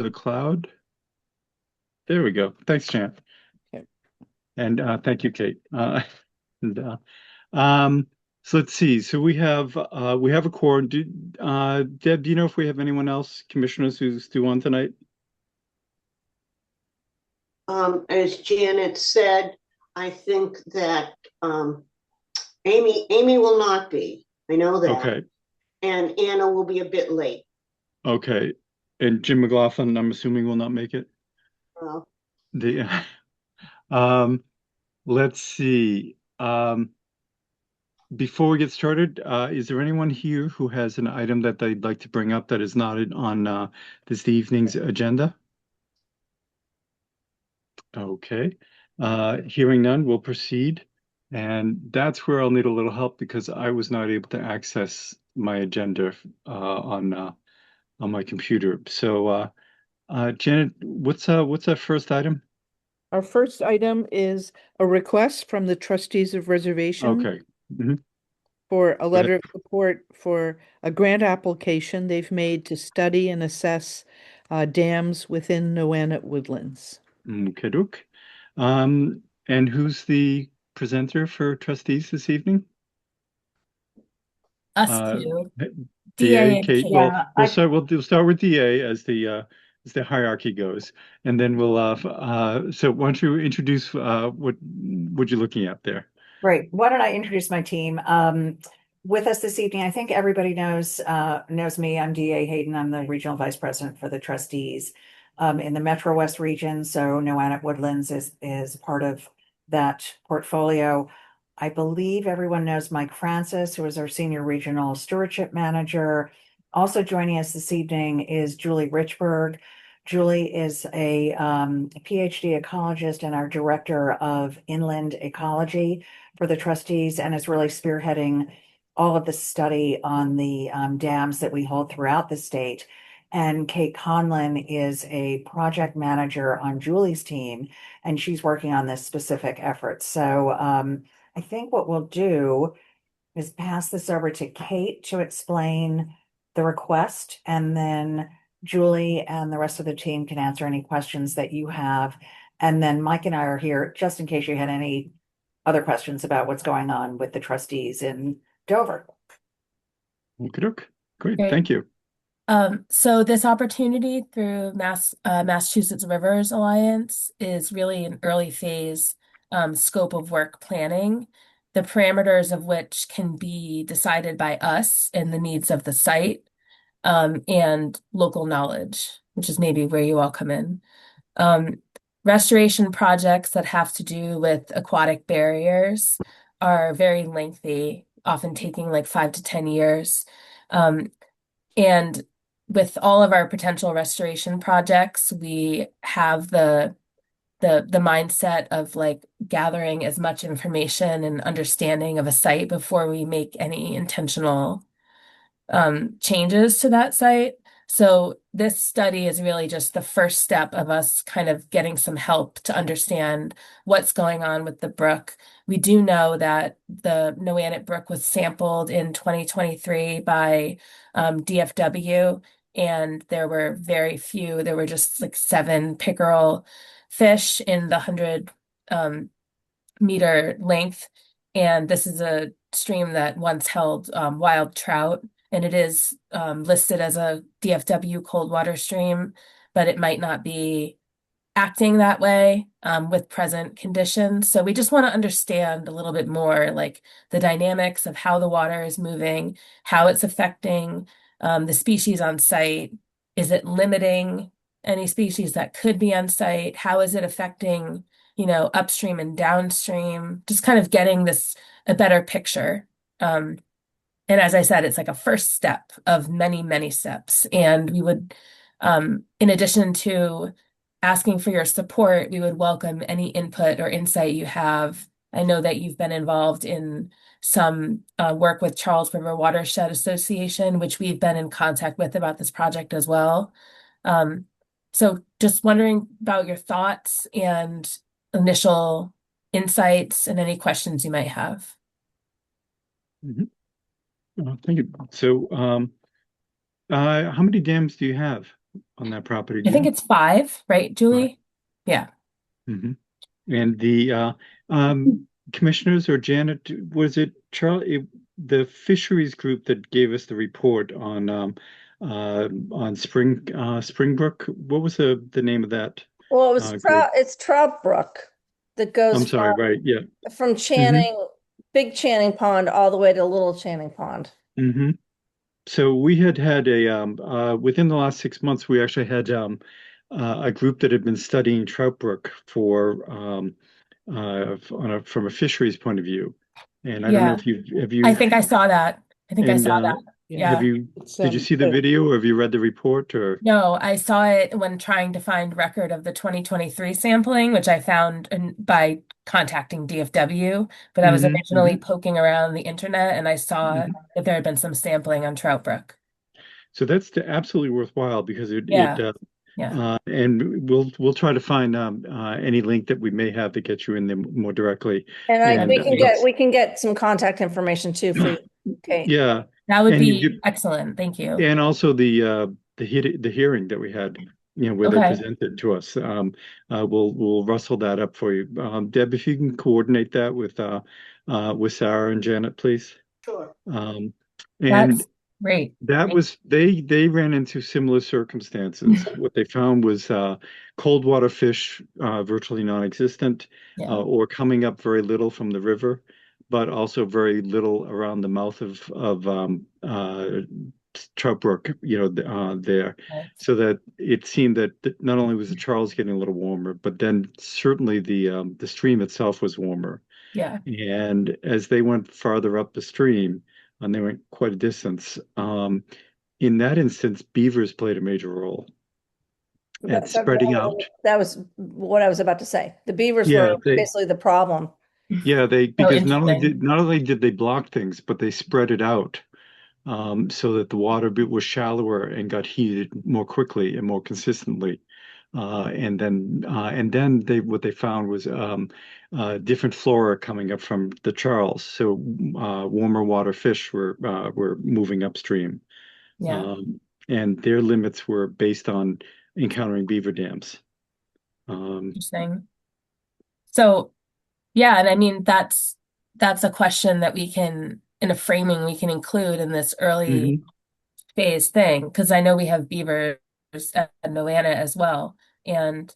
the cloud. There we go. Thanks, Jan. Okay. And thank you, Kate. And um, so let's see. So we have a quorum. Deb, do you know if we have anyone else, commissioners who's due on tonight? As Janet said, I think that Amy will not be. I know that. Okay. And Anna will be a bit late. Okay. And Jim McLaughlin, I'm assuming will not make it. Uh, The um, let's see. Before we get started, is there anyone here who has an item that they'd like to bring up that is not on this evening's agenda? Okay. Hearing none, we'll proceed. And that's where I'll need a little help because I was not able to access my agenda on my computer. So, Janet, what's our first item? Our first item is a request from the trustees of reservation Okay. Mhm. for a Go ahead. letter of support for a grant application they've made to study and assess dams within Noannet Woodlands. Okay, doke. And who's the presenter for trustees this evening? Us Uh, two, DA, DA and Kate. Kate. Well, Yeah, we'll start with DA as the hierarchy goes, and then we'll so why don't you introduce what you're looking at there? great. Why don't I introduce my team? With us this evening, I think everybody knows me. I'm DA Hayden. I'm the regional vice president for the trustees in the Metro West region. So Noannet Woodlands is part of that portfolio. I believe everyone knows Mike Francis, who is our senior regional stewardship manager. Also joining us this evening is Julie Richburg. Julie is a PhD ecologist and our director of inland ecology for the trustees and is really spearheading all of the study on the dams that we hold throughout the state. And Kate Conlin is a project manager on Julie's team, and she's working on this specific effort. So I think what we'll do is pass this over to Kate to explain the request, and then Julie and the rest of the team can answer any questions that you have. And then Mike and I are here just in case you had any other questions about what's going on with the trustees in Dover. Okay, doke. Great, Great. thank you. So this opportunity through Massachusetts Rivers Alliance is really an early phase scope of work planning, the parameters of which can be decided by us and the needs of the site, and local knowledge, which is maybe where you all come in. Um, Restoration projects that have to do with aquatic barriers are very lengthy, often taking like 5 to 10 years. Um, and with all of our potential restoration projects, we have the mindset of like gathering as much information and understanding of a site before we make any intentional changes to that site. So this study is really just the first step of us kind of getting some help to understand what's going on with the brook. We do know that the Noannet Brook was sampled in 2023 by DFW, and there were very few. There were just like 7 pickerel fish in the 100 meter length. And this is a stream that once held wild trout, and it is listed as a DFW cold water stream, but it might not be acting that way with present conditions. So we just want to understand a little bit more, like the dynamics of how the water is moving, how it's affecting the species on site. Is it limiting any species that could be on site? How is it affecting, upstream and downstream? Just kind of getting this a better picture. And as I said, it's like a first step of many, many steps. And we would, in addition to asking for your support, we would welcome any input or insight you have. I know that you've been involved in some work with Charles River Watershed Association, which we've been in contact with about this project as well. Um, so just wondering about your thoughts and initial insights and any questions you might have. Mhm. Thank you. So, how many dams do you have on that property? I Do think you? it's 5, right, Julie? Yeah. Hmm. And the commissioners or Janet, was it Charlie, the fisheries group that gave us the report on Springbrook? What was the name of that Well, it was group? It's Trout Brook that I'm goes sorry, right? Yeah. from Hmm. Big Channing Pond all the way to Little Channing Pond. Hmm. So we had a within the last 6 months, we actually had a group that had been studying trout brook for from a fisheries point of view. And I don't know Yeah. if you have I you think I saw that. I think I and saw that. have Yeah. you It's, did you see the video or have you read the report or? No, I saw it when trying to find record of the 2023 sampling, which I found by contacting DFW, but I was Hmm. originally poking around the internet and I saw Hmm. that there had been some sampling on Trout Brook. So that's absolutely worthwhile because Yeah. Yeah. and we'll try to find any link that we may have to get you in there more directly. And And we can get some contact information too for you, Kate. yeah, That would and be excellent. Thank you. and also the hearing that we had, where they Okay. presented to us. We'll rustle that up for you. Deb, if you can coordinate that with Sarah and Janet, please. Sure. And That's great. that was they ran into similar circumstances. What they found was cold water fish virtually non-existent, Yeah. or coming up very little from the river, but also very little around the mouth of Trout Brook, there. Right. So that it seemed that not only was the Charles getting a little warmer, but then certainly the stream itself was warmer. Yeah. And as they went farther up the stream, and they went quite a distance, in that instance, beavers played a major role at spreading out. That was what I was about to say. The beavers Yeah, were basically the problem. Yeah, So because interesting. not only did they block things, but they spread it out, so that the water was shallower and got heated more quickly and more consistently. And then what they found was different flora coming up from the Charles. So warmer water fish were moving upstream, Yeah. and their limits were based on encountering beaver dams. Interesting. So, yeah, and I mean that's a question that we can in a framing we can include in this early Mhm. phase thing because I know we have beavers at Noana as well, and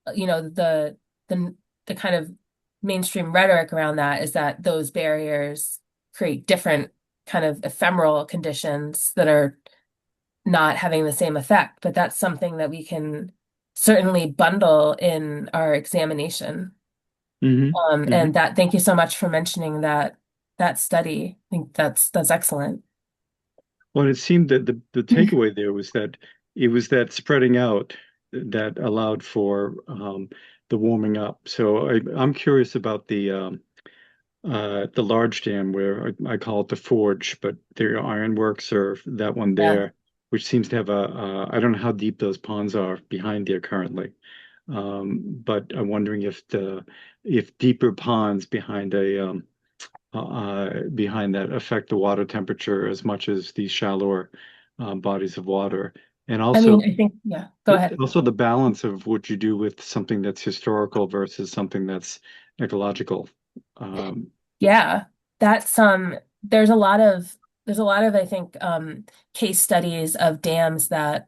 the the kind of mainstream rhetoric around that is that those barriers create different kind of ephemeral conditions that are not having the same effect, but that's something that we can certainly bundle in our examination. Mhm. And that thank you so much for mentioning that study. I think that's excellent. Well, it seemed that the takeaway there was that it was that spreading out that allowed for the warming up. So I'm curious about the large dam where I call it the Forge, but their ironworks or that one Yeah. there, which seems to have I don't know how deep those ponds are behind there currently. But I'm wondering if deeper ponds behind that affect the water temperature as much as these shallower bodies of water. And I mean, I think, yeah, go ahead. also the balance of what you do with something that's historical versus something that's ecological. Yeah, that's there's a lot of I think case studies of dams that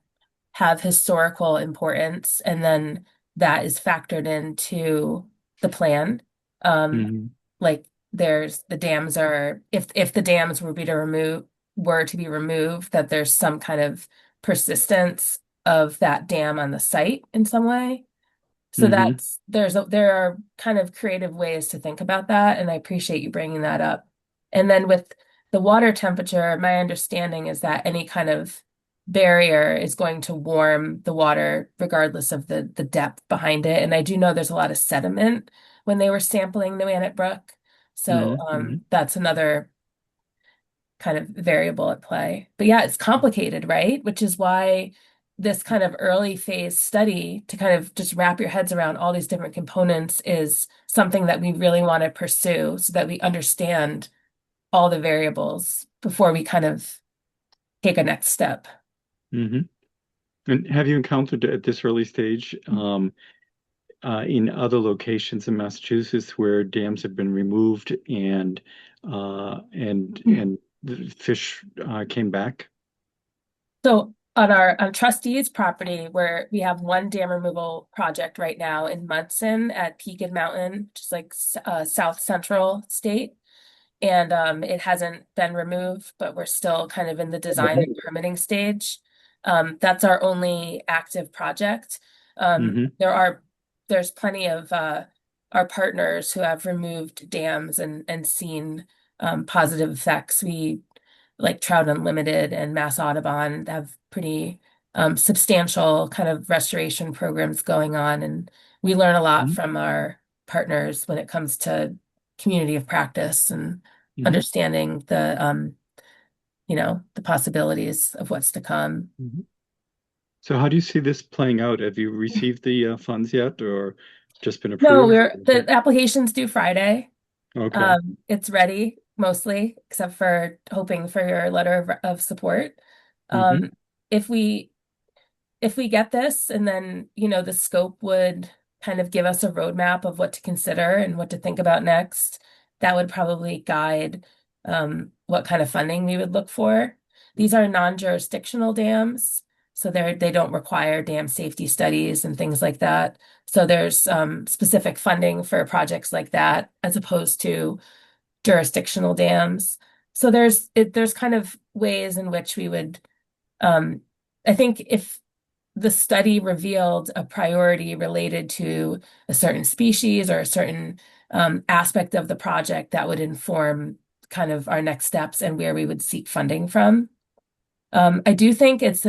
have historical importance and then that is factored into the plan. Um, Mhm. like there's the dams are if the dams were to be removed, that there's some kind of persistence of that dam on the site in some way. So Mhm. there are kind of creative ways to think about that, and I appreciate you bringing that up. And then with the water temperature, my understanding is that any kind of barrier is going to warm the water regardless of the depth behind it. And I do know there's a lot of sediment when they were sampling Noannet Brook. So Mhm. Mhm. that's another kind of variable at play. But yeah, it's complicated, right? Which is why this kind of early phase study to kind of just wrap your heads around all these different components is something that we really want to pursue so that we understand all the variables before we kind of take a next step. Mhm. And have you encountered at this early stage in other locations in Massachusetts where dams have been removed and the fish came back? So on our trustees property, where we have one dam removal project right now in Munson at Peaked Mountain, just like south central state. And it hasn't been removed, but we're still kind of in the design and permitting stage. That's our only active project. Hmm. There's plenty of our partners who have removed dams and seen positive effects. We like Trout Unlimited and Mass Audubon have pretty substantial kind of restoration programs going on, and we learn a lot from our partners when it comes to community of practice and understanding the possibilities of what's to come. So how do you see this playing out? Have you received the funds yet or just been No, approved? the application's due Friday. Okay. It's ready mostly, except for hoping for your letter of support. Hmm. If we get this, and then, the scope would kind of give us a roadmap of what to consider and what to think about next, that would probably guide what kind of funding we would look for. These are non-jurisdictional dams, so they don't require dam safety studies and things like that. So there's specific funding for projects like that as opposed to jurisdictional dams. So there's kind of ways in which we would I think if the study revealed a priority related to a certain species or a certain aspect of the project, that would inform kind of our next steps and where we would seek funding from. I do think it's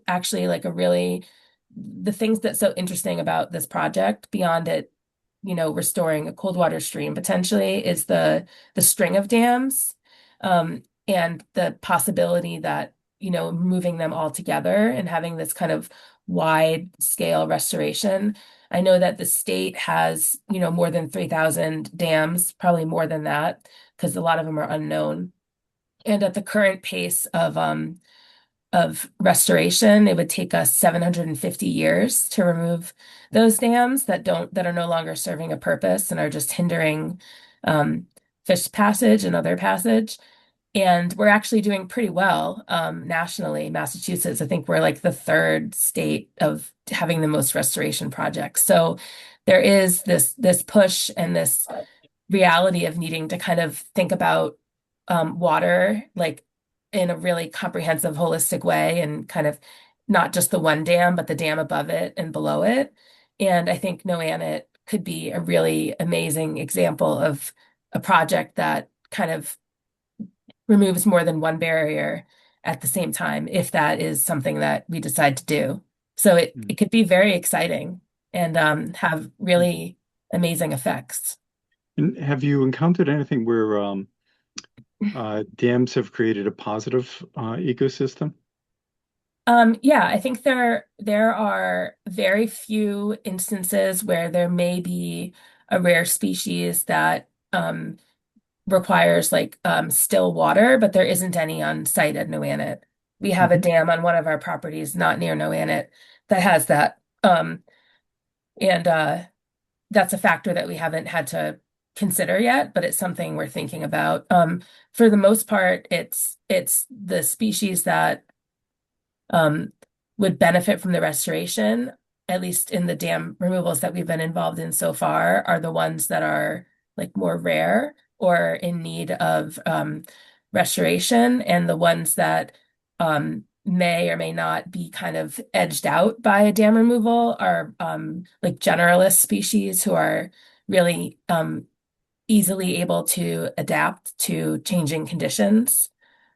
actually like the things that's so interesting about this project beyond it, restoring a cold water stream potentially is the string of dams, and the possibility that, moving them all together and having this kind of wide scale restoration. I know that the state has, more than 3,000 dams, probably more than that, because a lot of them are unknown. And at the current pace of restoration, it would take us 750 years to remove those dams that are no longer serving a purpose and are just hindering fish passage and other passage. And we're actually doing pretty well nationally. Massachusetts, I think we're like the third state of having the most restoration projects. So there is this push and this reality of needing to kind of think about water like in a really comprehensive, holistic way, and kind of not just the one dam, but the dam above it and below it. And I think Noannet could be a really amazing example of a project that kind of removes more than one barrier at the same time, if that is something that we decide to do. So it could be very exciting and have really amazing effects. And have you encountered anything where dams have created a positive ecosystem? Yeah, I think there are very few instances where there may be a rare species that requires like still water, but there isn't any on site at Noannet. We have a dam on one of our properties, not near Noannet, that has that. And that's a factor that we haven't had to consider yet, but it's something we're thinking about. For the most part, it's the species that would benefit from the restoration, at least in the dam removals that we've been involved in so far, are the ones that are like more rare or in need of restoration, and the ones that may or may not be kind of edged out by a dam removal are like generalist species who are really easily able to adapt to changing conditions.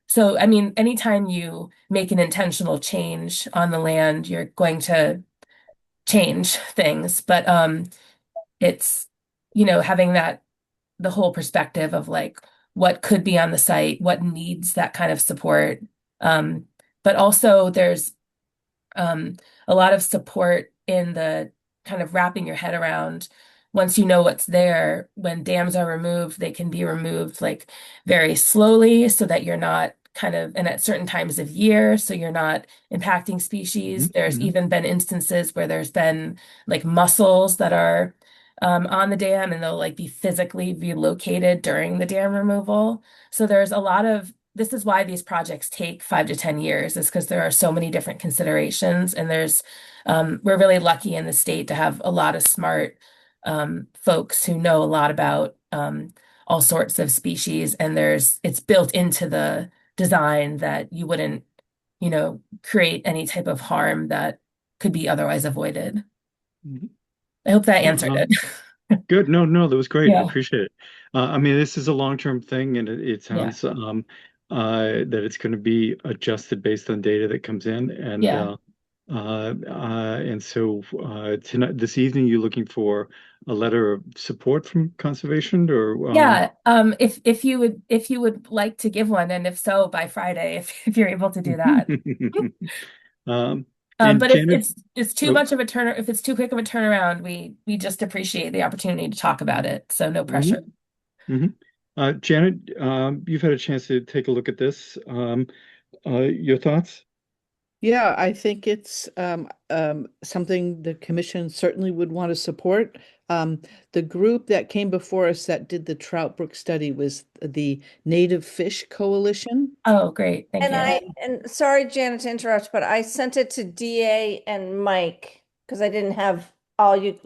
So, I mean, anytime you make an intentional change on the land, you're going to change things. But it's, having the whole perspective of like what could be on the site, what needs that kind of support. But also there's a lot of support in the kind of wrapping your head around once you know what's there. When dams are removed, they can be removed like very slowly so that you're not kind of and at certain times of year, so you're not impacting species. There's even been instances where there's been like mussels that are on the dam, and they'll like be physically relocated during the dam removal. So there's a lot of this is why these projects take 5 to 10 years, is because there are so many different considerations, and there's we're really lucky in the state to have a lot of smart folks who know a lot about all sorts of species, and it's built into the design that you wouldn't, create any type of harm that could be otherwise avoided. I hope that answered it. Good. No, that was great. I Yeah. appreciate it. I mean, this is a long-term thing, and it sounds that it's going to be adjusted based on data that comes in, and so tonight, this evening, you're looking for a letter of support from conservation, or if you would like to give one, and if so, by Friday, if you're able to do that. But Janet, if it's too much of a if it's too quick of a turnaround, we just appreciate the opportunity to talk about it. So no pressure. Janet, you've had a chance to take a look at this. Your thoughts? Yeah, I think it's something the commission certainly would want to support. The group that came before us that did the Trout Brook study was the Native Fish Coalition. Oh, great. Thank you. And sorry, Janet, to interrupt, but I sent it to DA and Mike because I didn't have all you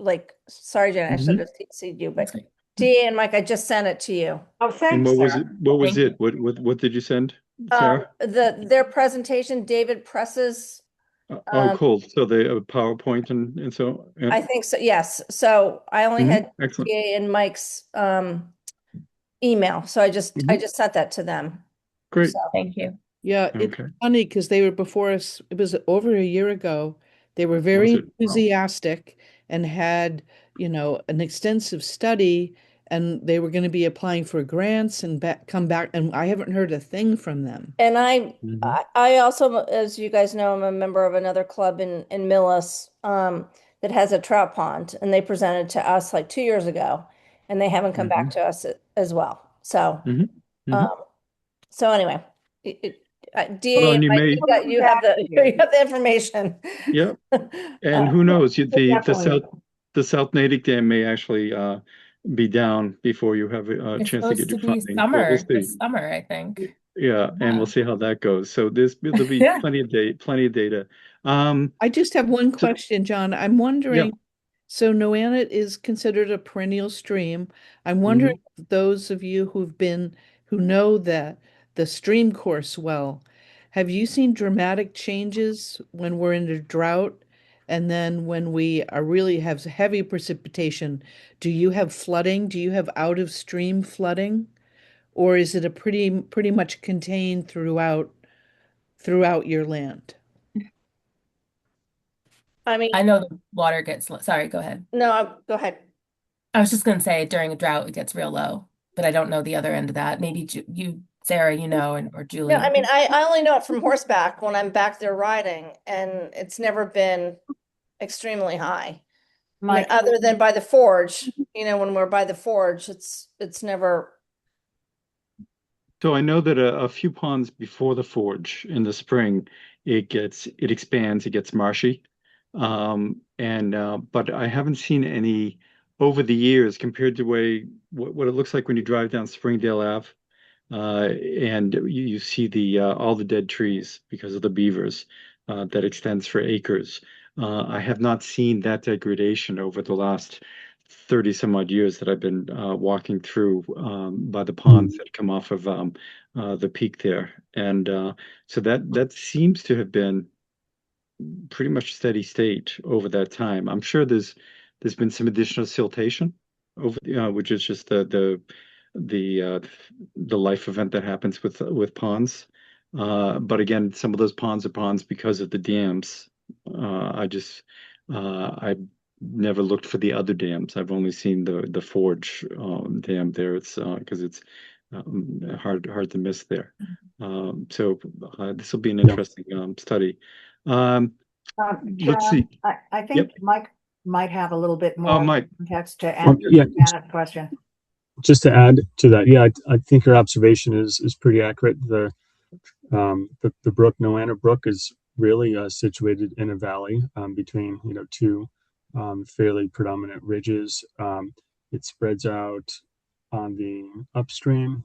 sorry, Janet, I should have CC'd you, but DA and Mike, I just sent it to you. Oh, thanks. And what was Sarah. it? What was Thank it? What did you send, Sarah? Their presentation, David Press's. Cool. So the PowerPoint and so. Yeah. I think so. Yes. So I only had Excellent. DA and Mike's email, so I just sent that to them. Great. So, Thank you. Yeah, it's Okay. funny because they were before us, it was over a year ago. They were very Was it? Wow. enthusiastic and had, an extensive study, and they were going to be applying for grants and come back, and I haven't heard a thing from them. and I also, as you guys know, I'm a member of another club in Millis that has a trout pond, and they presented to us like 2 years ago, and they haven't come back to us as well. So, so anyway, DA, Well, and you have the information. Yep. And who knows? The South Natick Dam may actually be down before you have a It's chance to get supposed your to be funding. summer. We'll see. This summer, I think. Yeah, and we'll see how that goes. So there'll be plenty of data. I just have one question, John. I'm wondering, so Noannet is considered a perennial stream. I'm wondering if those of you who know that the stream course well, have you seen dramatic changes when we're in a drought? And then when we really have heavy precipitation, do you have flooding? Do you have out of stream flooding? Or is it a pretty much contained throughout your land? I mean, I know the water gets sorry, go ahead. no, go ahead. I was just going to say during a drought it gets real low, but I don't know the other end of that. Maybe you, Sarah, or Julie. Yeah, I mean, I only know it from horseback when I'm back there riding, and it's never been extremely high. Mike, Other than by the forge, when we're by the forge, it's never. So I know that a few ponds before the forge in the spring, it expands, it gets marshy. But I haven't seen any over the years compared to what it looks like when you drive down Springdale Ave, and you see all the dead trees because of the beavers that extends for acres. I have not seen that degradation over the last 30 some odd years that I've been walking through by the ponds that come off of the peak there, and so that seems to have been pretty much steady state over that time. I'm sure there's been some additional siltation over, which is just the life event that happens with ponds. But again, some of those ponds are ponds because of the dams. I've never looked for the other dams. I've only seen the Forge dam there. It's because it's hard to miss there. So this will be an interesting study. Let's see. I think Mike might have a little bit more context to answer that question. Just to add to that, I think your observation is pretty accurate. The brook, Noanna Brook, is really situated in a valley between, two fairly predominant ridges. It spreads out on the upstream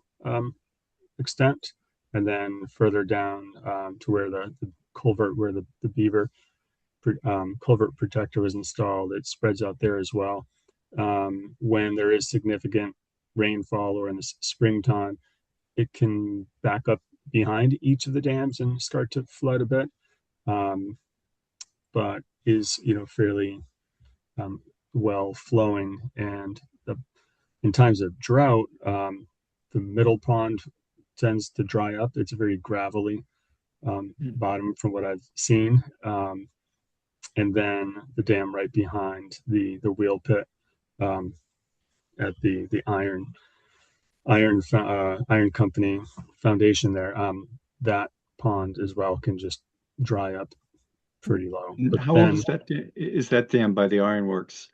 extent, and then further down to where the culvert, where the beaver culvert protector was installed, it spreads out there as well. When there is significant rainfall or in the springtime, it can back up behind each of the dams and start to flood a bit, but is fairly well flowing. And in times of drought, the middle pond tends to dry up. It's a very gravelly bottom from what I've seen. And then the dam right behind the wheel pit at the iron company foundation there, that pond as well can just dry up pretty low. But How old is that? Is that dam by the ironworks?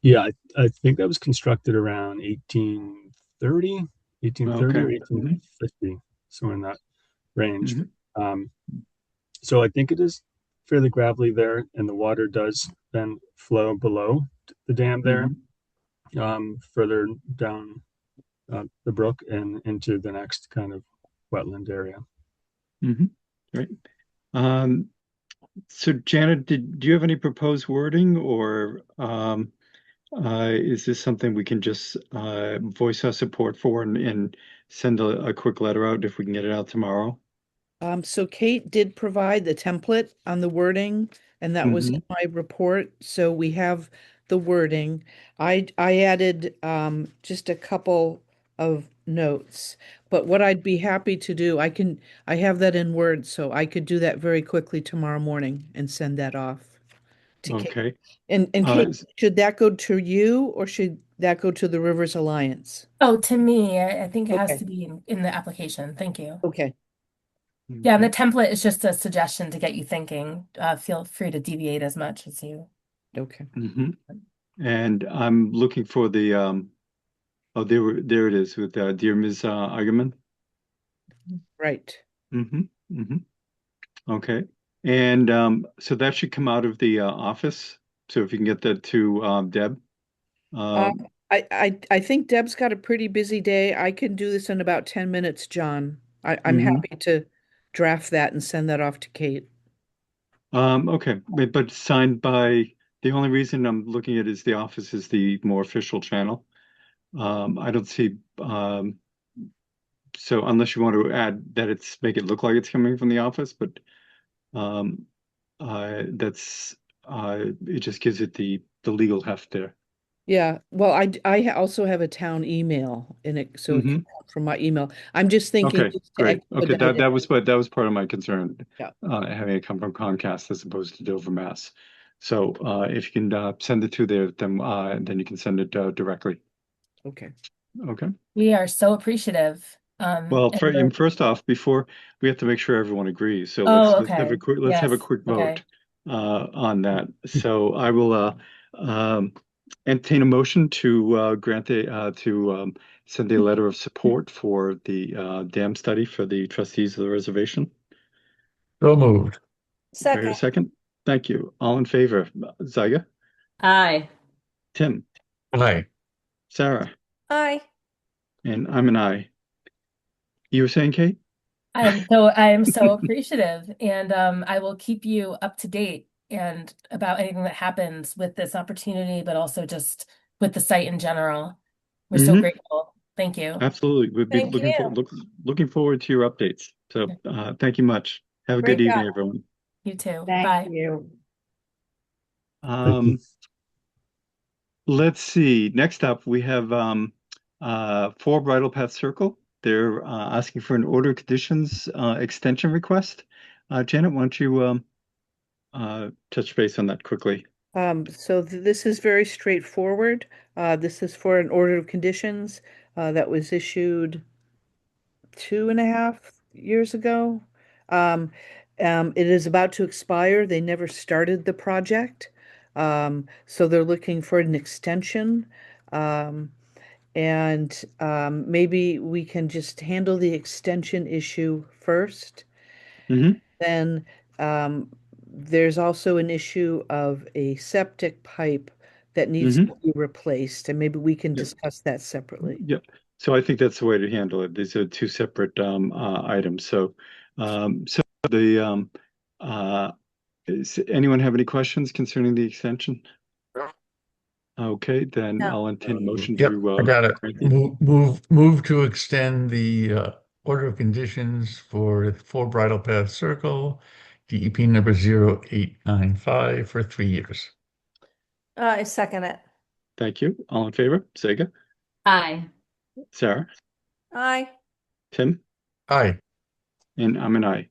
Yeah, I think that was constructed around 1830 Okay. or 1850, so in that range. So I think it is fairly gravelly there, and the water does then flow below the dam there, further down the brook and into the next kind of wetland area. Great. So Janet, do you have any proposed wording, or is this something we can just voice our support for and send a quick letter out if we can get it out tomorrow? So Kate did provide the template on the wording, and that was in my report. So we have the wording. I added just a couple of notes, but what I'd be happy to do, I have that in Word, so I could do that very quickly tomorrow morning and send that off to Kate. Okay. And Kate, should that go to you or should that go to the Rivers Alliance? Oh, to me, I think it has Okay. to be in the application. Thank you. Okay. Yeah, and the template is just a suggestion to get you thinking. Feel free to deviate as much as you. Okay. And I'm looking for the oh, there it is with dear Ms. Eigenman. Right. Okay. And so that should come out of the office. So if you can get that to Deb. I think Deb's got a pretty busy day. I can do this in about 10 minutes, John. I'm happy to draft that and send that off to Kate. Okay, but signed by, the only reason I'm looking at is the office is the more official channel. I don't see, so unless you want to add that make it look like it's coming from the office, but that's it just gives it the legal heft there. Yeah, well, I also have a town email in it, so it can come from my email. I'm just thinking Okay, just to great. Okay, expedite that it. was part of my concern. Yeah. Having it come from Comcast as opposed to Dover, Mass. So if you can send it to there, then you can send it directly. Okay. Okay. We are so appreciative. Well, first off, before we have to make sure everyone agrees. So let's have a quick vote on that. So I will entertain a motion to grant send a letter of support for the dam study for the trustees of the reservation. So moved. Second. A second. Thank you. All in favor? Zyga? Aye. Tim? Aye. Sarah? Aye. And I'm an aye. You were saying, Kate? I am so appreciative, and I will keep you up to date and about anything that happens with this opportunity, but also just with the site in general. We're so grateful. Thank you. Absolutely. We'll be looking forward to your updates. So thank you much. Have a good evening, everyone. You too. Thank Bye. you. Let's see. Next up, we have 4 Bridle Path Circle. They're asking for an order of conditions extension request. Janet, why don't you touch base on that quickly? So this is very straightforward. This is for an order of conditions that was issued 2.5 years ago. It is about to expire. They never started the project. So they're looking for an extension. And maybe we can just handle the extension issue first. Mhm. Then there's also an issue of a septic pipe that needs Mhm. to be replaced, and maybe we can Yep. discuss that separately. Yep. So I think that's the way to handle it. These are two separate items. So the does anyone have any questions concerning the extension? Okay, then No. I'll entertain a motion Yep, to I got it. grant the- Move to extend the order of conditions for 4 Bridle Path Circle, DEP number 0895 for 3 years. I second it. Thank you. All in favor? Sega? Aye. Sarah? Aye. Tim? Aye. And I'm an aye.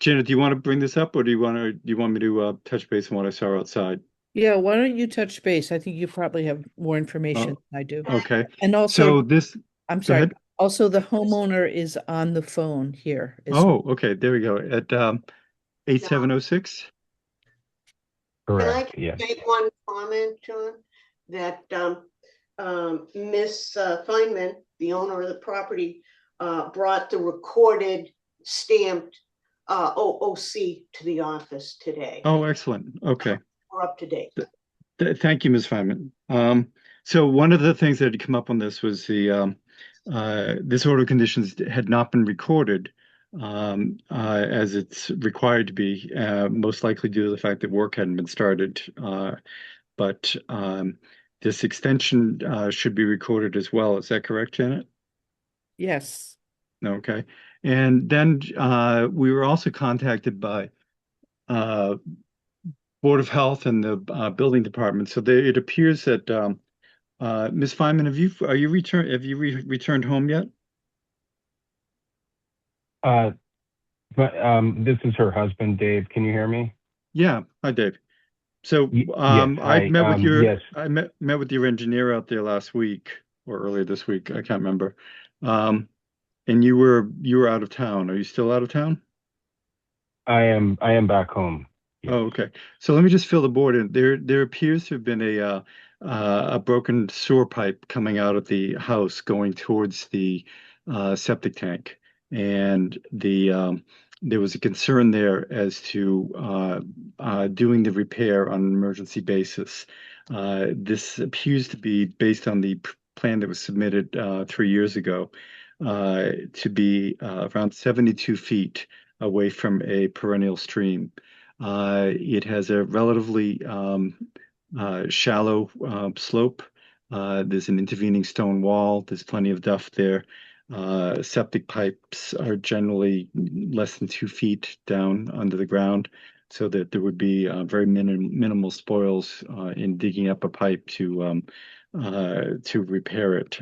Janet, do you want to bring this up, or do you want me to touch base on what I saw outside? Yeah, why don't you touch base? I think you probably have more information than I do. Okay. And So also, this, I'm go sorry, ahead. also the homeowner is on the phone here. Oh, okay. There we go. At 8706. Can I Correct. just Yes. make one comment, John? That Miss Feynman, the owner of the property, brought the recorded stamped OOC to the office today. Oh, excellent. Okay. We're up to date. Thank you, Ms. Feynman. So one of the things that had come up on this was this order of conditions had not been recorded as it's required to be, most likely due to the fact that work hadn't been started. But this extension should be recorded as well. Is that correct, Janet? Yes. Okay. And then we were also contacted by Board of Health and the building department. So it appears that Ms. Feynman, have you returned home yet? This is her husband, Dave. Can you hear me? Yeah. Hi, Dave. So Yes. I Hi. met with your Yes. I met with your engineer out there last week or earlier this week. I can't remember. And you were out of town. Are you still out of town? I am back home. Yes. Oh, okay. So let me just fill the board in. There appears to have been a broken sewer pipe coming out of the house going towards the septic tank, and there was a concern there as to doing the repair on an emergency basis. This appears to be based on the plan that was submitted 3 years ago to be around 72 feet away from a perennial stream. It has a relatively shallow slope. There's an intervening stone wall. There's plenty of duff there. Septic pipes are generally less than 2 feet down under the ground, so that there would be very minimal spoils in digging up a pipe to repair it.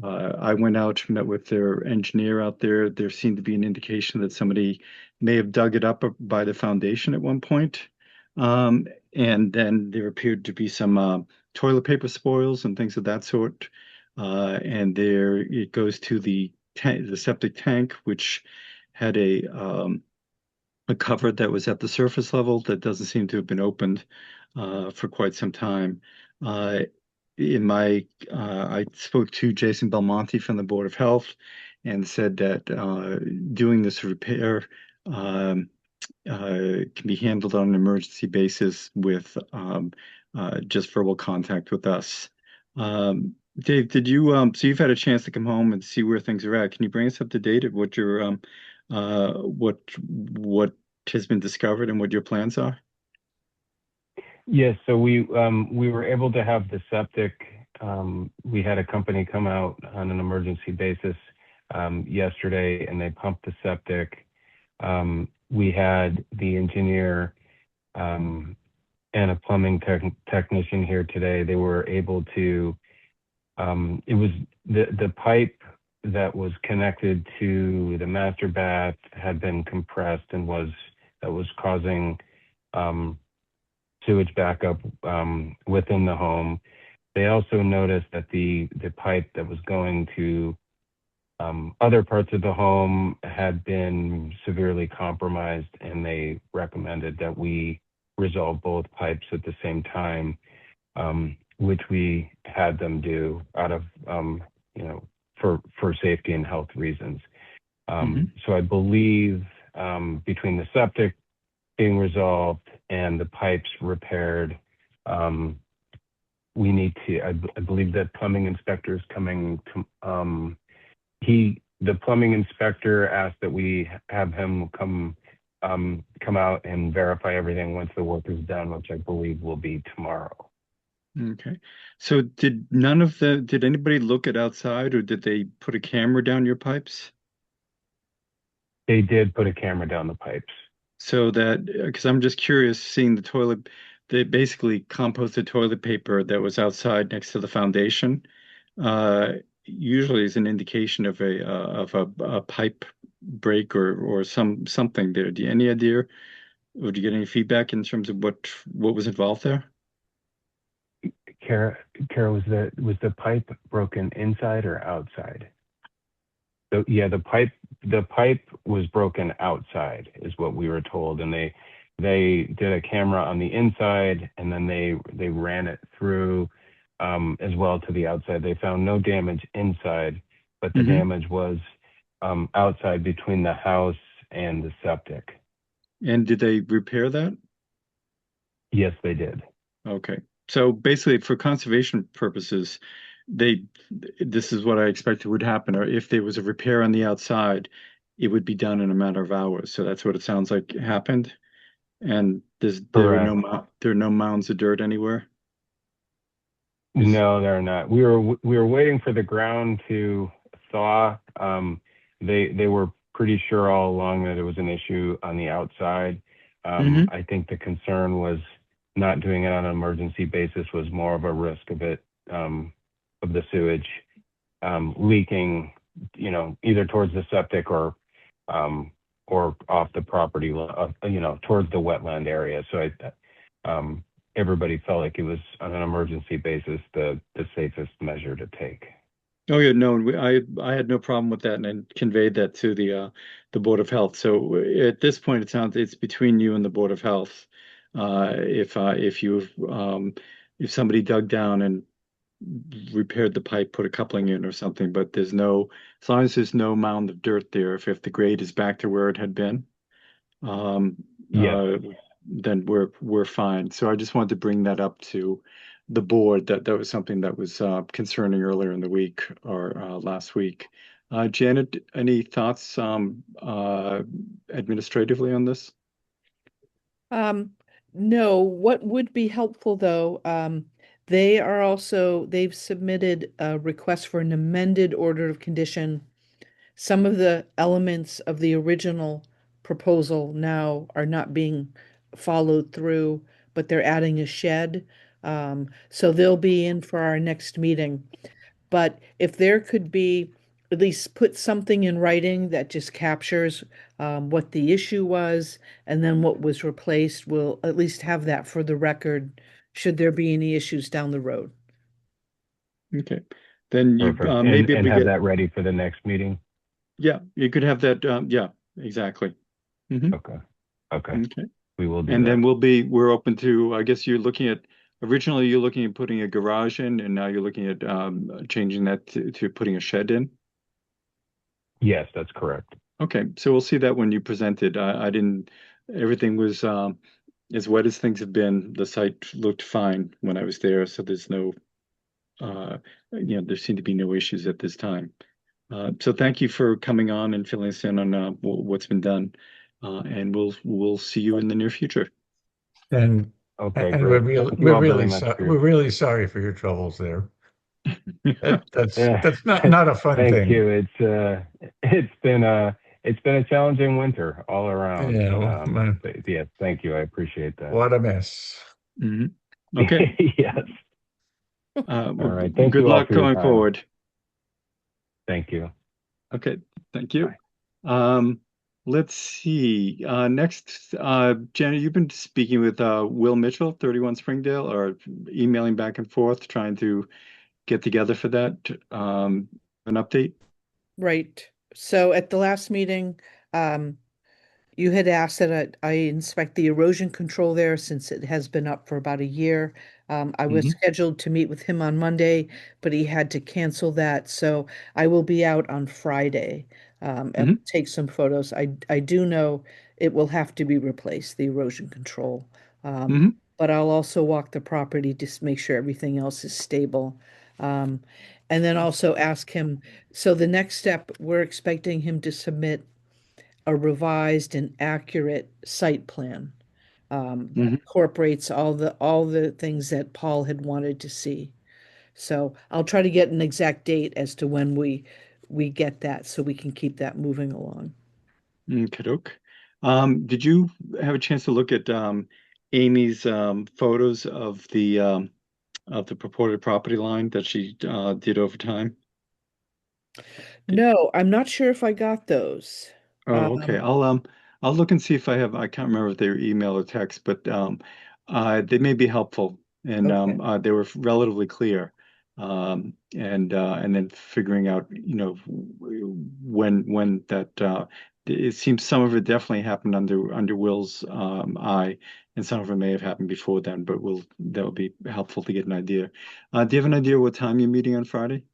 I went out, met with their engineer out there. There seemed to be an indication that somebody may have dug it up by the foundation at one point. And then there appeared to be some toilet paper spoils and things of that sort. And there it goes to the septic tank, which had a cover that was at the surface level that doesn't seem to have been opened for quite some time. I spoke to Jason Belmonte from the Board of Health and said that doing this repair can be handled on an emergency basis with just verbal contact with us. Dave, did you so you've had a chance to come home and see where things are at? Can you bring us up to date of what your what has been discovered and what your plans are? Yes. So we were able to have the septic. We had a company come out on an emergency basis yesterday, and they pumped the septic. We had the engineer and a plumbing technician here today. They were able to. It was the pipe that was connected to the master bath had been compressed and was causing sewage backup within the home. They also noticed that the pipe that was going to other parts of the home had been severely compromised, and they recommended that we resolve both pipes at the same time. which we had them do out of, for safety and health reasons. So I believe between the septic being resolved and the pipes repaired, we need to, I believe that plumbing inspector is coming to, the plumbing inspector asked that we have him come out and verify everything once the work is done, which I believe will be tomorrow. Okay. So did anybody look at outside, or did they put a camera down your pipes? They did put a camera down the pipes. So that, because I'm just curious, seeing the toilet, they basically composted toilet paper that was outside next to the foundation, usually is an indication of a pipe break or something there. Do you any idea, or do you get any feedback in terms of what was involved there? Kara, was the pipe broken inside or outside? So yeah, the pipe was broken outside, is what we were told, and they did a camera on the inside, and then they ran it through as well to the outside. They found no damage inside, but the damage was outside between the house and the septic. And did they repair that? Yes, they did. Okay. So basically, for conservation purposes, this is what I expected would happen. Or if there was a repair on the outside, it would be done in a matter of hours. So that's what it sounds like happened. And there are no mounds of dirt anywhere. No, there are not. We were waiting for the ground to thaw. They were pretty sure all along that it was an issue on the outside. I think the concern was not doing it on an emergency basis was more of a risk of it, of the sewage leaking, either towards the septic or off the property, towards the wetland area. So everybody felt like it was on an emergency basis the safest measure to take. Oh yeah, no, I had no problem with that, and I conveyed that to the Board of Health. So at this point, it sounds it's between you and the Board of Health. If somebody dug down and repaired the pipe, put a coupling in or something, but as long as there's no mound of dirt there, if the grade is back to where it had been, then we're fine. So I just wanted to bring that up to the board, that was something that was concerning earlier in the week or last week. Janet, any thoughts administratively on this? No, what would be helpful though, they've submitted a request for an amended order of condition. Some of the elements of the original proposal now are not being followed through, but they're adding a shed. So they'll be in for our next meeting. But if there could be, at least put something in writing that just captures what the issue was and then what was replaced, we'll at least have that for the record should there be any issues down the road. Okay. Then you maybe have that ready for the next meeting. Yeah, you could have that. Yeah, exactly. Okay. We will do and that. then we're open to, I guess originally you're looking at putting a garage in, and now you're looking at changing that to putting a shed in? Yes, that's correct. Okay, so we'll see that when you present it. Everything was as wet as things have been. The site looked fine when I was there, so there's no, there seem to be no issues at this time. So thank you for coming on and filling us in on what's been done, and we'll see you in the near future. And okay, and great. we're really sorry for your troubles there. That's not a fun thing. Thank you. It's been a challenging winter all around. Yeah. Yes, thank you. I appreciate that. What a mess. Okay. Yes. All right. Good luck going forward. Thank you. Okay. Thank you. Let's see. Next, Janet, you've been speaking with Will Mitchell, 31 Springdale, or emailing back and forth, trying to get together for that, an update? Right. So at the last meeting, You had asked that I inspect the erosion control there since it has been up for about a year. I was scheduled to meet with him on Monday, but he had to cancel that. So I will be out on Friday and take some photos. I do know it will have to be replaced, the erosion control. But I'll also walk the property to make sure everything else is stable. And then also ask him, so the next step, we're expecting him to submit a revised and accurate site plan that incorporates all the things that Paul had wanted to see. So I'll try to get an exact date as to when we get that so we can keep that moving along. Okey-doke. Did you have a chance to look at Amy's photos of the purported property line that she did over time? No, I'm not sure if I got those. Oh, okay. I'll look and see if I can't remember if they were email or text, but they may be helpful, and Okay. they were relatively clear. And then figuring out, when that it seems some of it definitely happened under Will's eye, and some of it may have happened before then, but that would be helpful to get an idea. Do you have an idea what time you're meeting on Friday?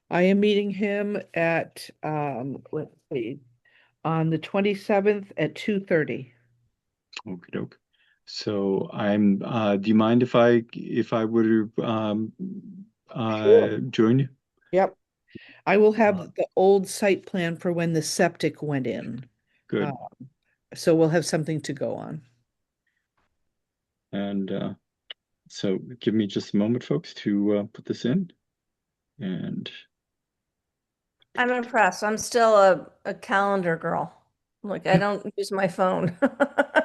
I am meeting him at let's see, on the 27th at 2:30. Okie doke. So do you mind if I were to Sure. join you? Yep. I will have the old site plan for when the septic went in. Good. So we'll have something to go on. And so give me just a moment, folks, to put this in. And I'm impressed. I'm still a calendar girl. Like, I don't use my phone.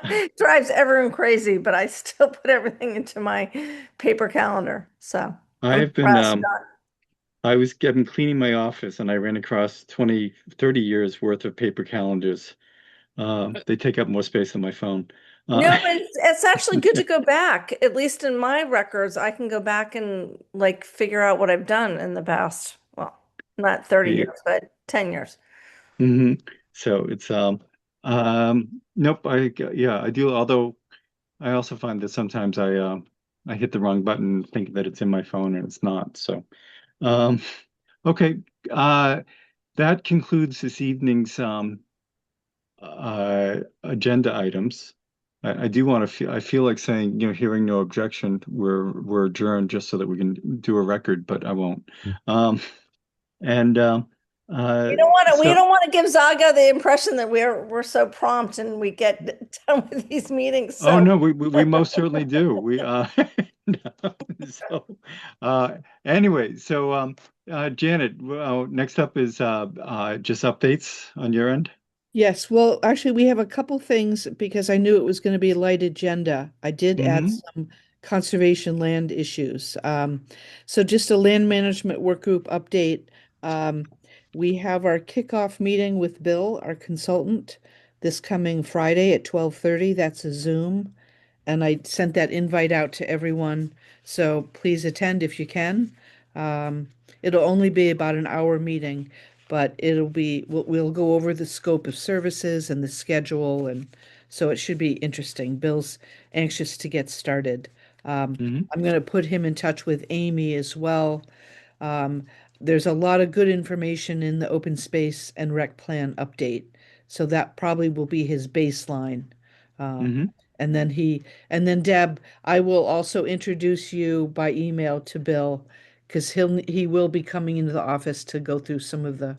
It drives everyone crazy, but I still put everything into my paper calendar. So I'm I've been impressed. I've been cleaning my office, and I ran across 20, 30 years worth of paper calendars. They take up more space than my phone. No, but it's actually good to go back. At least in my records, I can go back and like figure out what I've done in the past. Well, not 30 Yeah. years, but 10 years. So it's nope, I do, although I also find that sometimes I hit the wrong button thinking that it's in my phone and it's not. So okay. That concludes this evening's agenda items. I do want to I feel like saying, hearing no objection, we're adjourned, just so that we can do a record, but I won't. And We don't want to give Zaga the impression that we're so prompt and we get done with these meetings. So. Oh no, we most certainly do. Anyway, so Janet, next up is just updates on your end. Yes, well, actually, we have a couple things because I knew it was going to be a light agenda. I did add some conservation land issues. So just a land management work group update. We have our kickoff meeting with Bill, our consultant, this coming Friday at 12:30. That's a Zoom. And I sent that invite out to everyone. So please attend if you can. It'll only be about an hour meeting, but we'll go over the scope of services and the schedule, and so it should be interesting. Bill's anxious to get started. I'm going to put him in touch with Amy as well. There's a lot of good information in the open space and rec plan update, so that probably will be his baseline. And then Deb, I will also introduce you by email to Bill, because he will be coming into the office to go through some of the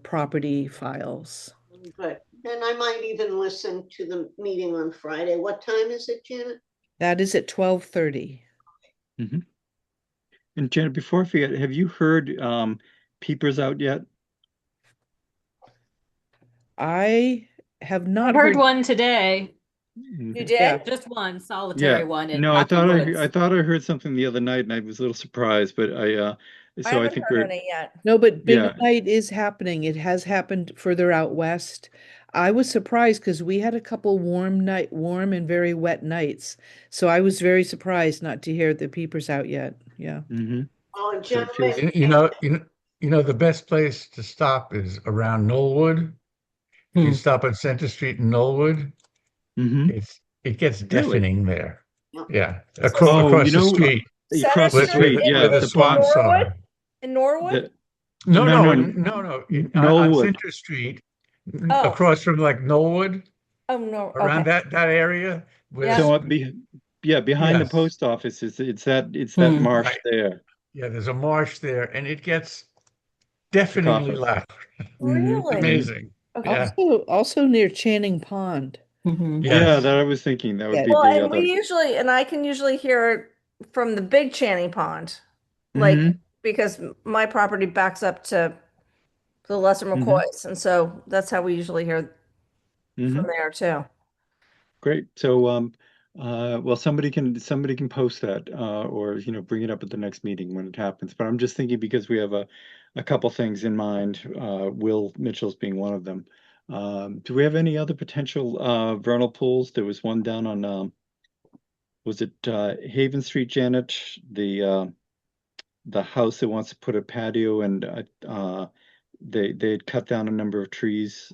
property files. Good. And I might even listen to the meeting on Friday. What time is it, Janet? That is at 12:30. And Janet, before I forget, have you heard Peepers out yet? I have not heard one today. You did? Yeah. Just one solitary one in No, I Rocky Woods. I thought I heard something the other night, and I was a little surprised, but I haven't heard any yet. No, but Big Yeah. Night is happening. It has happened further out west. I was surprised because we had a couple warm and very wet nights. So I was very surprised not to hear the Peepers out yet. Yeah. Oh, and So it feels- gentlemen, The best place to stop is around Knollwood. You stop at Center Street in Knollwood, Mm-hmm. it gets Really? deafening there. Yeah. Yeah, Oh, across you the know, street Center across the where street, in- yeah, where the the swans Norwood? are. In Norwood? No, No, no, no, no, no. On Knollwood. Center Street, Oh. across from like Knollwood, Oh, no, around okay. that area. Where So behind the Yes. post office it's that marsh Right. there. Yeah, there's a marsh there, and it gets deafeningly Cacophonous. loud. Really? Amazing. Okay. Yeah. Also near Channing Pond. Yeah, Yes. that I was thinking that would Yeah. be Well, the and other. we usually, and I can usually hear it from the big Channing Pond, like, Mhm. because my property backs up to the Lesser Mhm. McCoys, and so that's how we usually hear Mhm. from there too. Great. So well, somebody can post that or bring it up at the next meeting when it happens. But I'm just thinking because we have a couple things in mind, Will Mitchell's being one of them. Do we have any other potential vernal pools? There was one down on was it Haven Street, Janet? The house that wants to put a patio, and they had cut down a number of trees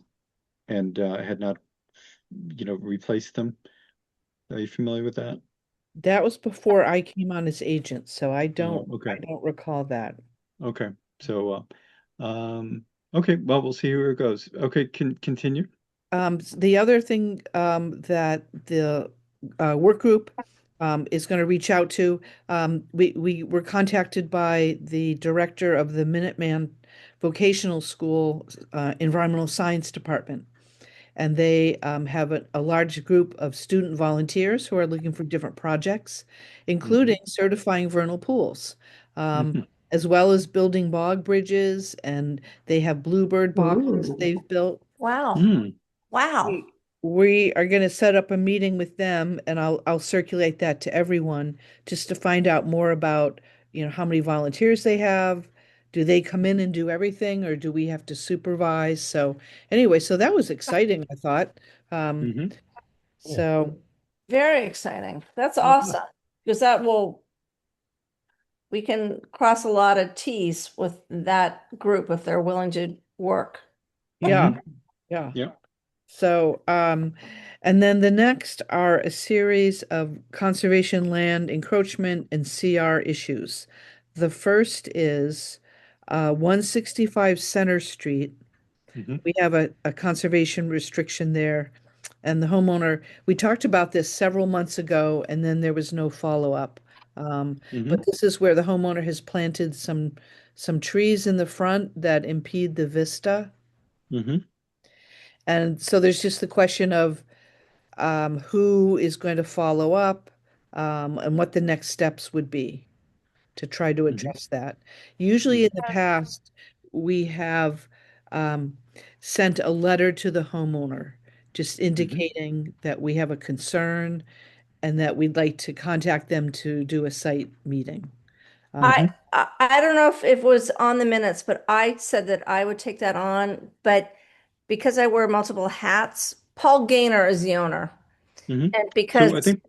and had not replaced them. Are you familiar with that? That was before I came on as agent, so I don't okay. recall that. Okay. So okay, well, we'll see where it goes. Okay, continue. The other thing that the work group is going to reach out to, we were contacted by the director of the Minuteman Vocational School Environmental Science Department. And they have a large group of student volunteers who are looking for different projects, including certifying vernal pools, as well as building bog bridges. And they have bluebird boxes they've built. Wow. Mm. Wow. We are going to set up a meeting with them, and I'll circulate that to everyone just to find out more about, how many volunteers they have. Do they come in and do everything, or do we have to supervise? So anyway, so that was exciting, I thought. Mhm. So Very exciting. That's awesome. Because we can cross a lot of T's with that group if they're willing to work. yeah. Yeah. So, and then the next are a series of conservation land encroachment and CR issues. The first is 165 Center Street. Mhm. We have a conservation restriction there. And the homeowner, we talked about this several months ago, and then there was no follow-up. But this is where the homeowner has planted some trees in the front that impede the vista. Mhm. And so there's just the question of who is going to follow up and what the next steps would be to try to address that. Usually in the past, we have sent a letter to the homeowner just indicating that we have a concern and that we'd like to contact them to do a site meeting. I don't know if it was on the minutes, but I said that I would take that on. But because I wear multiple hats, Paul Gaynor is the owner. Mhm. And because So I think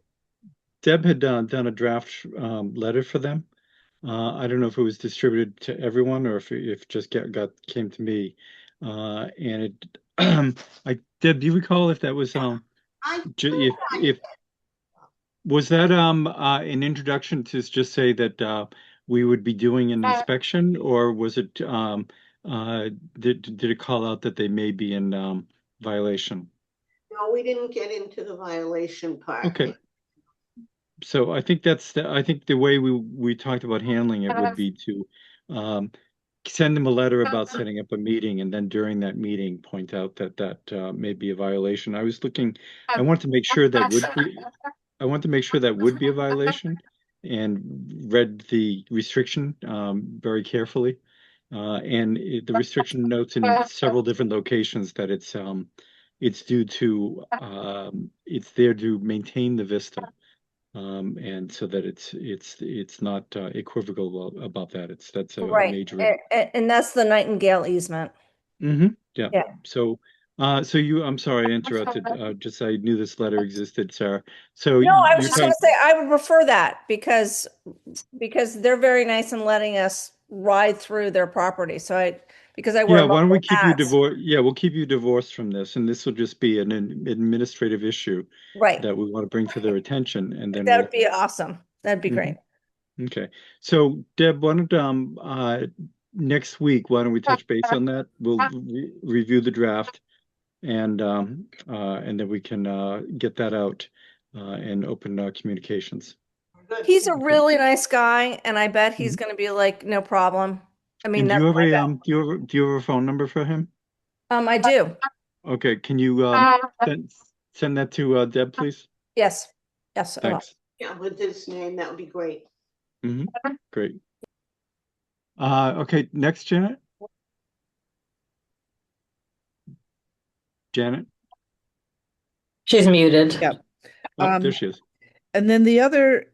Deb had done a draft letter for them. I don't know if it was distributed to everyone or if it just came to me. And it, Deb, do you recall if that was if was that an introduction to just say that we would be doing an inspection, or was it did it call out that they may be in violation? No, we didn't get into the violation part. Okay. So I think I think the way we talked about handling it would be to send them a letter about setting up a meeting, and then during that meeting point out that may be a violation. I want to make sure that would be a violation, and read the restriction very carefully. And the restriction notes in several different locations that it's due to it's there to maintain the vista. And so that it's not equivocal about that. That's a major. And that's the Nightingale easement. Yeah. Yeah. So I'm sorry I interrupted. Just I knew this letter existed, Sarah. So No, I was you're just going to say I would prefer that because they're very nice in letting us ride through their property. So because I wear Yeah, why don't we multiple keep you hats. divorced? Yeah, we'll keep you divorced from this, and this will just be an administrative issue Right. that we want to bring to their attention, and then That we'll. would be awesome. That'd be Mhm. great. Okay, so Deb, why don't next week, why don't we touch base on that? We'll review the draft, and then we can get that out and open communications. Good. He's a Okay. really nice guy, and I bet he's Mhm. going to be like, no problem. I mean, And do that's you have my a bet. do you have a phone number for him? I do. Okay, can you send that to Deb, please? Yes. Yes. I will. Thanks. Yeah, with his name, that would be great. Great. Okay, next, Janet. Janet. She's muted. Yep. Oh, there she is. And then the other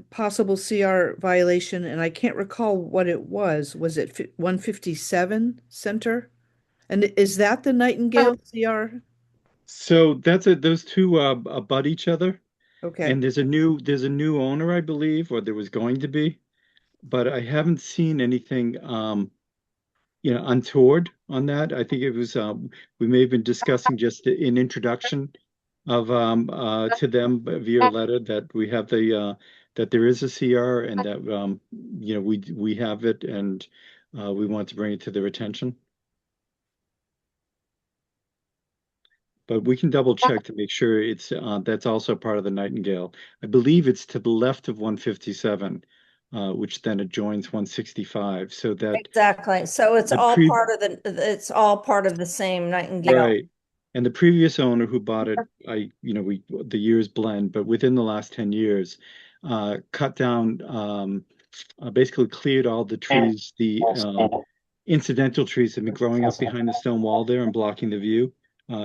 possible CR violation, and I can't recall what it was it 157 Center? And is that the Nightingale CR? So that's it. Those two abut each other, Okay. and there's a new owner, I believe, or there was going to be, but I haven't seen anything untoward on that. I think it was we may have been discussing just an introduction of to them via letter that we have that there is a CR and that we have it, and we want to bring it to their attention. But we can double check to make sure it's that's also part of the Nightingale. I believe it's to the left of 157, which then adjoins 165. So that Exactly. So it's the all part of the same Nightingale. right. And the previous owner who bought it, the years blend, but within the last 10 years, cut down, basically cleared all the trees, the incidental trees that have been growing up behind the stone wall there and blocking the view.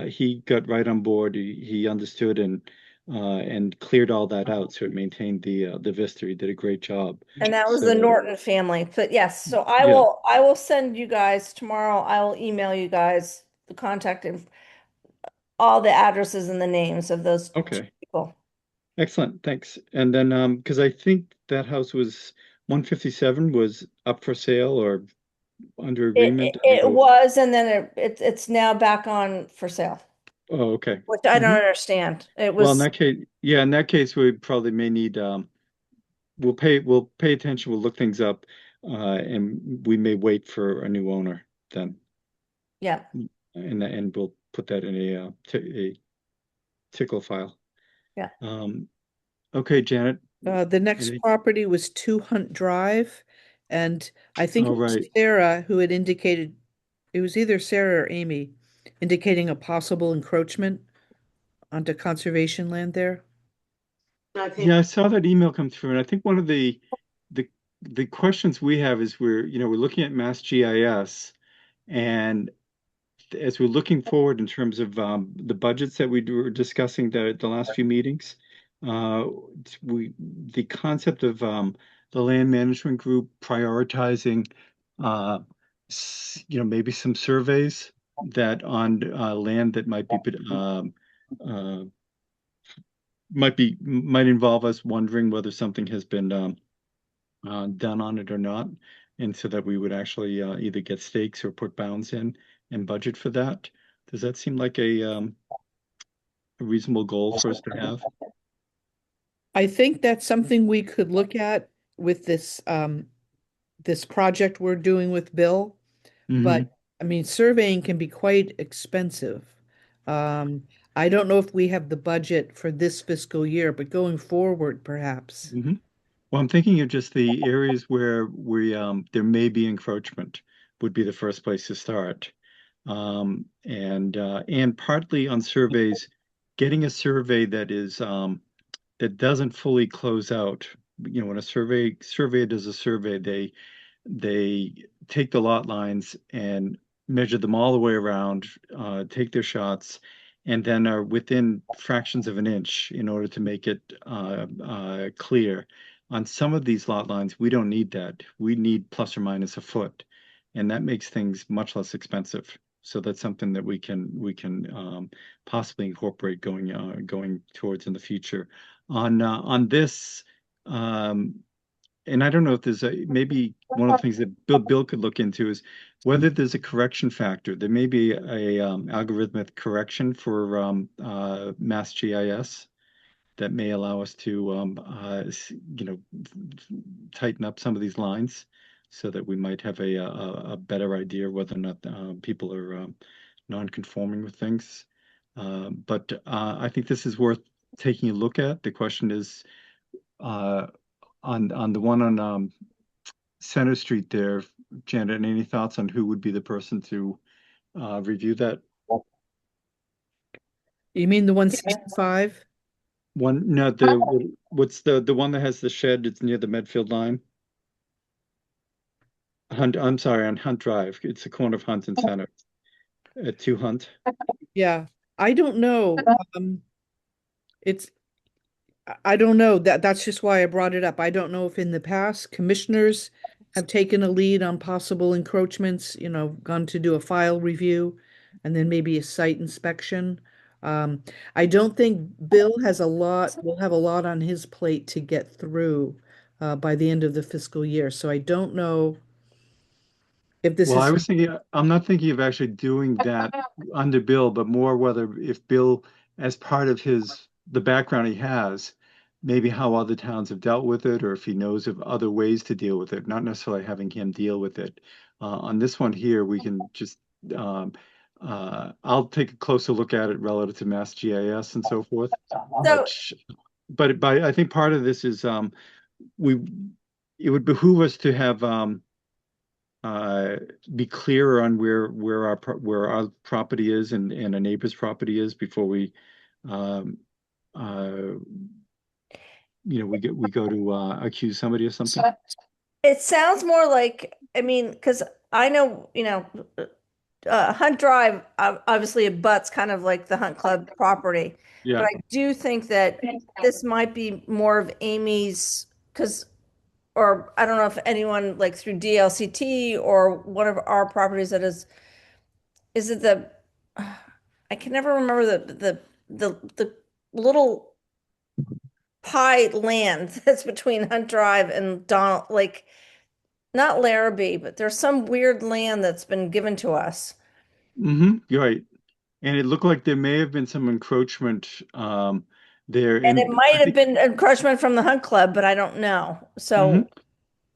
He got right on board. He understood and cleared all that out, so it maintained the vista. He did a great job. And that was the So, Norton family. But yes, so yeah. I will send you guys tomorrow. I will email you guys the contact and all the addresses and the names of those Okay. people. Excellent, thanks. And then because I think that house was 157 was up for sale or under agreement. It was, and then it's now back on for sale, Oh, okay. which I don't understand. It Well, in was, that case, we probably may need we'll pay attention, we'll look things up, and we may wait for a new owner then. yeah. And we'll put that in a tickle file. Yeah. Okay, Janet. The next property was 2 Hunt Drive, and I think it was right. Sarah who had indicated, it was either Sarah or Amy, indicating a possible encroachment onto conservation land there. Yeah, I saw that email come through, and I think one of the questions we have is we're looking at Mass GIS, and as we're looking forward in terms of the budgets that we were discussing the last few meetings, the concept of the land management group prioritizing maybe some surveys that on land that might involve us wondering whether something has been done on it or not, and so that we would actually either get stakes or put bounds in and budget for that. Does that seem like a reasonable goal for us to have? I think that's something we could look at with this this project we're doing with Bill. But I mean, surveying can be quite expensive. I don't know if we have the budget for this fiscal year, but going forward, perhaps. Well, I'm thinking of just the areas where there may be encroachment would be the first place to start. And partly on surveys, getting a survey that is that doesn't fully close out. When a surveyor does a survey, they take the lot lines and measure them all the way around, take their shots, and then are within fractions of an inch in order to make it clear. On some of these lot lines, we don't need that. We need plus or minus a foot, and that makes things much less expensive. So that's something that we can possibly incorporate going towards in the future. On this, and I don't know if there's maybe one of the things that Bill could look into is whether there's a correction factor. There may be a algorithmic correction for Mass GIS that may allow us to tighten up some of these lines so that we might have a better idea whether or not people are non-conforming with things. But I think this is worth taking a look at. The question is on the one on Center Street there, Janet, any thoughts on who would be the person to review that? You mean the 165? One, no, what's the one that has the shed? It's near the Medfield line. Hunt, I'm sorry, on Hunt Drive. It's the corner of Hunt and Center at 2 Hunt. Yeah, I don't know. I don't know. That's just why I brought it up. I don't know if in the past commissioners have taken a lead on possible encroachments, gone to do a file review and then maybe a site inspection. I don't think Bill will have a lot on his plate to get through by the end of the fiscal year. So I don't know if this Well, I is, was thinking, I'm not thinking of actually doing that under Bill, but more whether if Bill, as part of the background he has, maybe how other towns have dealt with it, or if he knows of other ways to deal with it, not necessarily having him deal with it. On this one here, we can just, I'll take a closer look at it relative to Mass GIS and so forth. So, But I think part of this is it would behoove us to have be clearer on where our property is and a neighbor's property is before we we go to accuse somebody of something. it sounds more like, I mean, because I know, Hunt Drive obviously abuts kind of like the Hunt Club property. Yeah. But I do think that this might be more of Amy's, or I don't know if anyone like through DLCT or one of our properties that is it I can never remember the little pie land that's between Hunt Drive and Donald, like not Larrabee, but there's some weird land that's been given to us. You're right. And it looked like there may have been some encroachment there. And it might have been encroachment from the Hunt Club, but I don't know. So,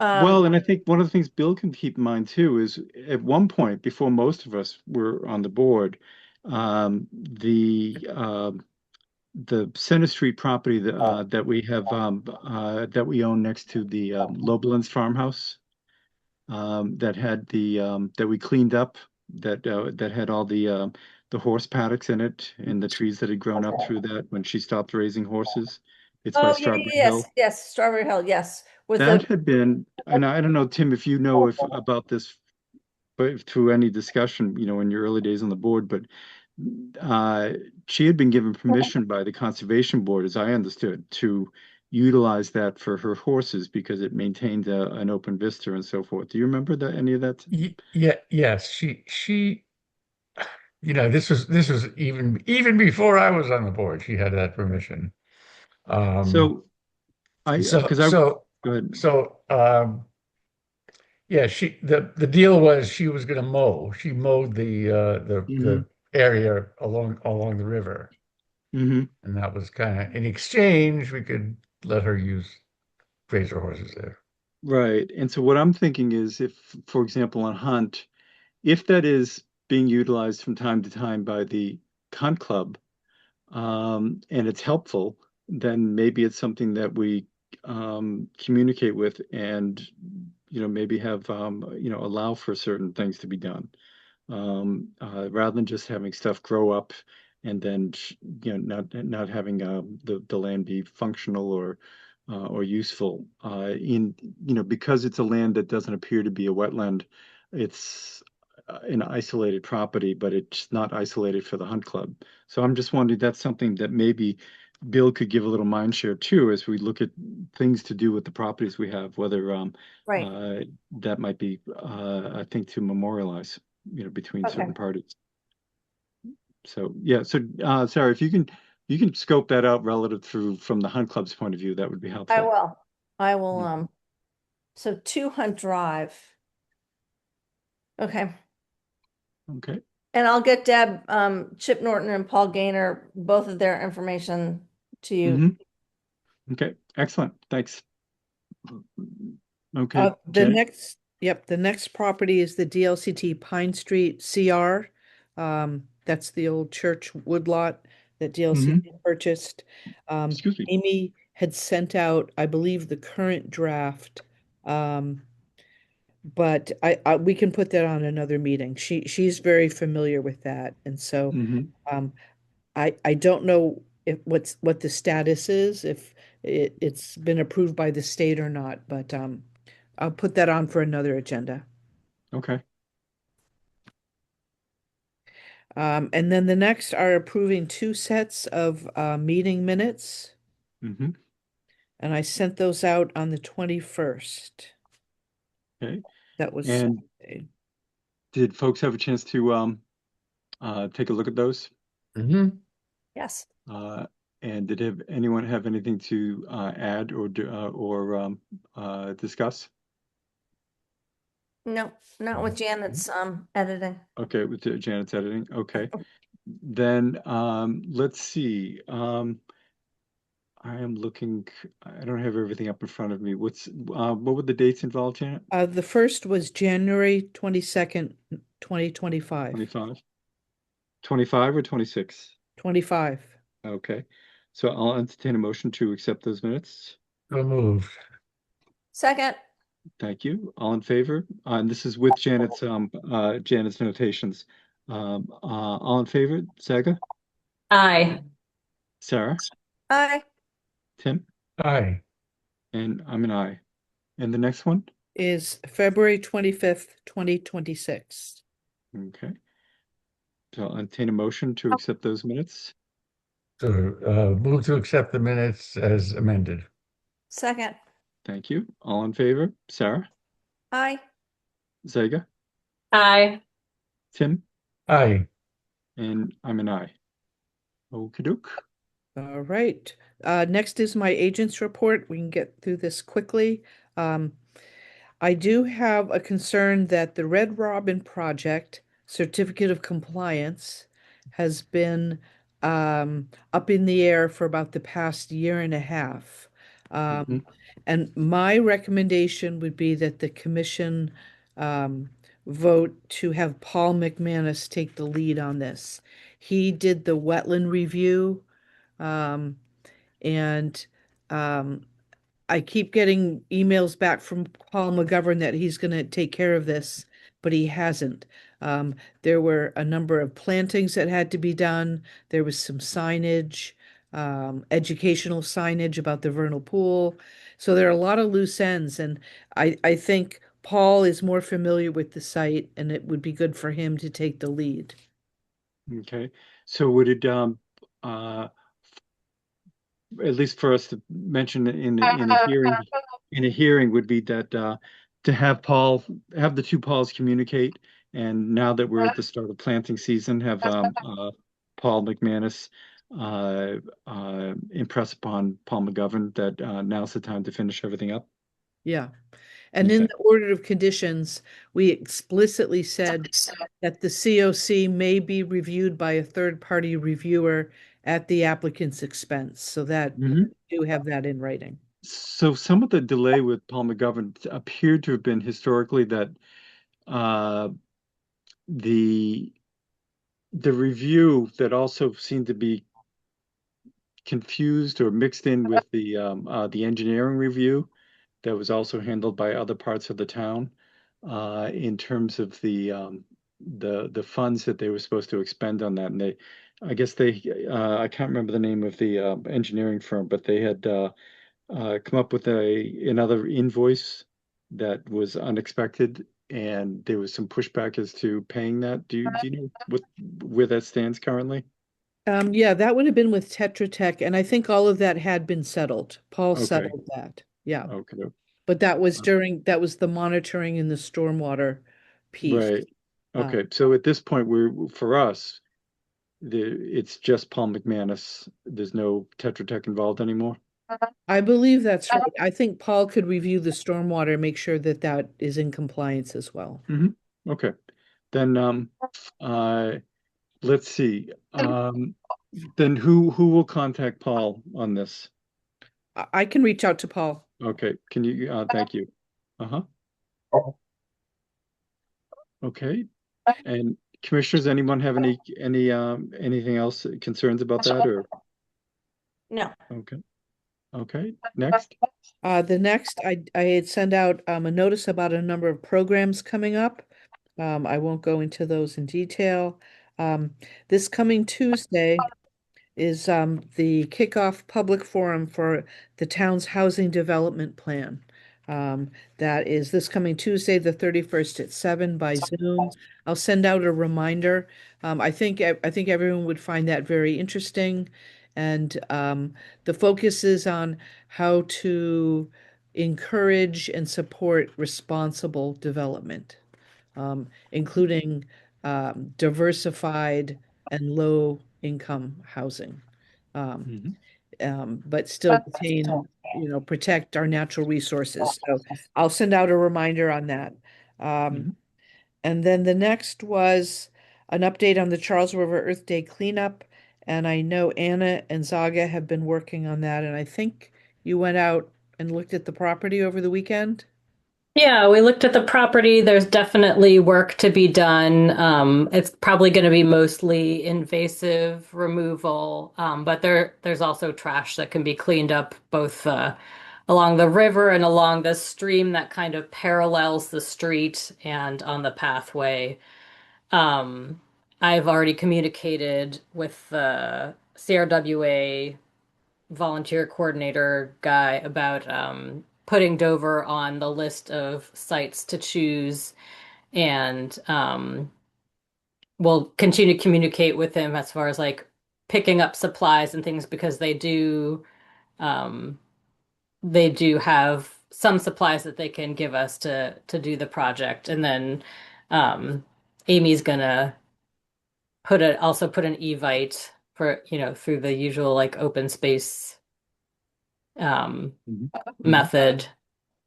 well, and I think one of the things Bill can keep in mind too is at one point before most of us were on the board, the Center Street property that we have that we own next to the Lobelins farmhouse that had that we cleaned up that had all the horse paddocks in it and the trees that had grown up through that when she stopped raising horses. It's by Strawberry Hill. Yes, Strawberry Hill, yes. That had been, and I don't know, Tim, if you know about this, but through any discussion, in your early days on the board, but she had been given permission by the Conservation Board, as I understood, to utilize that for her horses because it maintained an open vista and so forth. Do you remember any of that? Yeah, yes. She this was even before I was on the board. She had that permission. Go ahead. Yeah, the deal was she was going to mow. She mowed the area along the river, and that was kind of in exchange we could let her graze her horses there. Right. And so what I'm thinking is if, for example, on Hunt, if that is being utilized from time to time by the Hunt Club, and it's helpful, then maybe it's something that we communicate with and maybe have allow for certain things to be done rather than just having stuff grow up and then not having the land be functional or useful because it's a land that doesn't appear to be a wetland. It's an isolated property, but it's not isolated for the Hunt Club. So I'm just wondering, that's something that maybe Bill could give a little mind share too, as we look at things to do with the properties we have, whether that might be, I think, to memorialize, between certain parties. So, yeah. So, Sarah, if you can scope that out relative from the Hunt Club's point of view, that would be helpful. I will. So 2 Hunt Drive. Okay. Okay. And I'll get Deb, Chip Norton and Paul Gaynor, both of their information to you. Mm-hmm. Okay. Excellent. Thanks. Okay. The Janet? next property is the DLCT Pine Street CR. That's the old church woodlot that DLCT purchased. Excuse me. Amy had sent out, I believe, the current draft. But we can put that on another meeting. She's very familiar with that. And so I don't know if what the status is, if it's been approved by the state or not, but I'll put that on for another agenda. Okay. And then the next are approving 2 sets of meeting minutes. Mm-hmm. And I sent those out on the 21st. Okay. That was And Sunday. did folks have a chance to take a look at those? Mm-hmm. Yes. And did anyone have anything to add or discuss? No, not with Janet's editing. Okay, with Janet's editing. Okay. Then let's see. I am looking, I don't have everything up in front of me. What were the dates involved, Janet? The first was January 22nd, 2025. 25? 25 or 26? 25. Okay. So I'll entertain a motion to accept those minutes. So moved. Second. Thank you. All in favor? And this is with Janet's notations. All in favor? Saga? Aye. Sarah? Aye. Tim? Aye. And I'm an aye. And the next one? Is February 25th, 2026. Okay. So I'll entertain a motion to accept those minutes. So move to accept the minutes as amended. Second. Thank you. All in favor? Sarah? Aye. Zaga? Aye. Tim? Aye. And I'm an aye. Okey-doke. All right. Next is my agent's report. We can get through this quickly. I do have a concern that the Red Robin Project Certificate of Compliance has been up in the air for about the past year and a half. And my recommendation would be that the commission vote to have Paul McManus take the lead on this. He did the wetland review, and I keep getting emails back from Paul McGovern that he's going to take care of this, but he hasn't. There were a number of plantings that had to be done. There was some signage, educational signage about the vernal pool. So there are a lot of loose ends, and I think Paul is more familiar with the site, and it would be good for him to take the lead. Okay. So would it at least for us to mention in a hearing would be that to have the 2 Pauls communicate, and now that we're at the start of planting season, have Paul McManus impress upon Paul McGovern that now's the time to finish everything up. Yeah. And in the order of conditions, we explicitly said that the COC may be reviewed by a third-party reviewer at the applicant's expense. So that we do have that in writing. So some of the delay with Paul McGovern appeared to have been historically that the review that also seemed to be confused or mixed in with the engineering review that was also handled by other parts of the town in terms of the funds that they were supposed to expend on that. And I can't remember the name of the engineering firm, but they had come up with another invoice that was unexpected, and there was some pushback as to paying that. Do you know where that stands currently? Yeah, that would have been with Tetra Tech, and I think all of that had been settled. Paul settled that. Yeah. Okay. But that was the monitoring and the stormwater piece. Right. Okay. So at this point, for us, it's just Paul McManus. There's no Tetra Tech involved anymore. I believe that's right. I think Paul could review the stormwater, make sure that that is in compliance as well. Okay. Then let's see. Then who will contact Paul on this? I can reach out to Paul. Okay. Can you thank you. Uh-huh. Okay. And commissioners, anyone have anything else concerns about that or? No. Okay. Okay. Next. The next, I had sent out a notice about a number of programs coming up. I won't go into those in detail. This coming Tuesday is the kickoff public forum for the town's housing development plan. That is this coming Tuesday, the 31st at 7 by Zoom. I'll send out a reminder. I think everyone would find that very interesting. And the focus is on how to encourage and support responsible development, including diversified and low income housing. But still protect our natural resources. So I'll send out a reminder on that. And then the next was an update on the Charles River Earth Day cleanup. And I know Anna and Zaga have been working on that. And I think you went out and looked at the property over the weekend. Yeah, we looked at the property. There's definitely work to be done. It's probably going to be mostly invasive removal, but there's also trash that can be cleaned up both along the river and along the stream that kind of parallels the street and on the pathway. I've already communicated with the CRWA volunteer coordinator guy about putting Dover on the list of sites to choose, and we'll continue to communicate with him as far as like picking up supplies and things because they do have some supplies that they can give us to do the project, and then Amy's gonna also put an Evite for through the usual like open space method.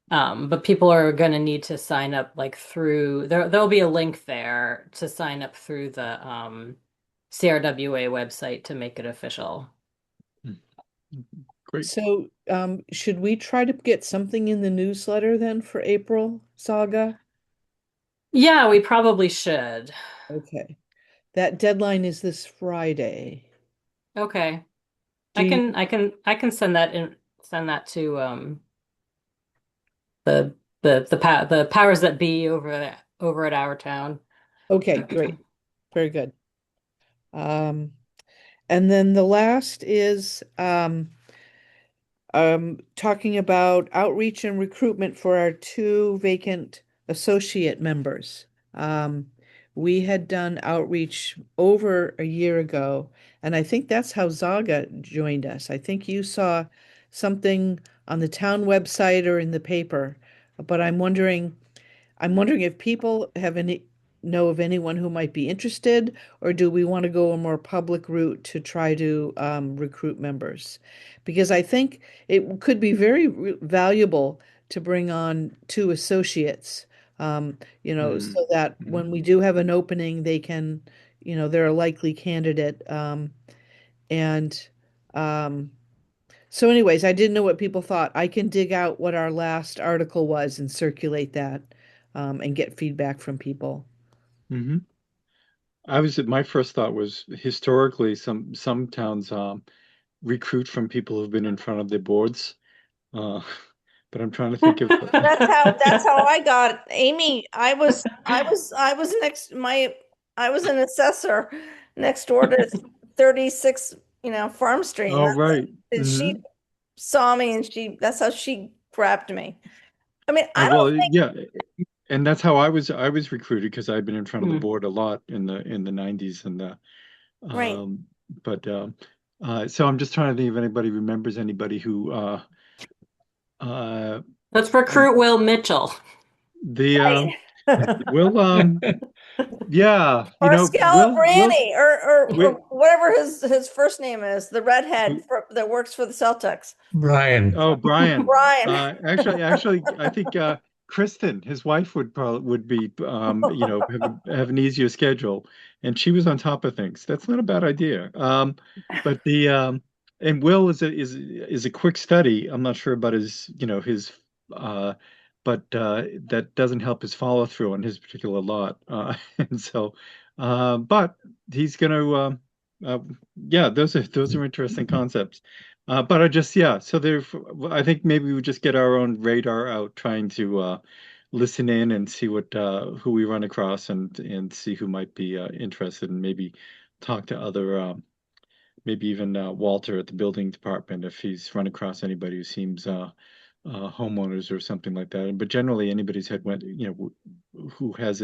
But people are going to need to sign up like through there'll be a link there to sign up through the CRWA website to make it official. Great. So should we try to get something in the newsletter then for April, Saga? Yeah, we probably should. Okay. That deadline is this Friday. Okay. I can send that to the powers that be over at our town. Okay, great. Very good. And then the last is talking about outreach and recruitment for our 2 vacant associate members. We had done outreach over a year ago, and I think that's how Zaga joined us. I think you saw something on the town website or in the paper, but I'm wondering if people know of anyone who might be interested, or do we want to go a more public route to try to recruit members? Because I think it could be very valuable to bring on 2 associates. So that when we do have an opening, they can, they're a likely candidate. So anyways, I didn't know what people thought. I can dig out what our last article was and circulate that and get feedback from people. My first thought was historically some towns recruit from people who've been in front of their boards. But I'm trying to think of that's how I got it. Amy. I was an assessor next door to 36, Farm Street. Oh, right. And she saw me and that's how she grabbed me. I mean, I don't think... yeah. And that's how I was recruited because I'd been in front of the board a lot in the 90s and right. But so I'm just trying to think if anybody remembers anybody who let's recruit Will Mitchell. The We'll yeah, Or Scallop Ranny, or we'll whatever his first name is, the redhead that works for the Celtics. Brian. oh, Brian. Brian. Actually, I think Kristen, his wife, would be have an easier schedule, and she was on top of things. That's not a bad idea. But the and Will is a quick study. I'm not sure about his but that doesn't help his follow through on his particular lot. And so, but he's going to. Uh, yeah, those are interesting concepts. But yeah, so I think maybe we just get our own radar out, trying to listen in and see who we run across, and see who might be interested, and maybe talk to other, maybe even Walter at the building department if he's run across anybody who seems homeowners or something like that. But generally, anybody's who has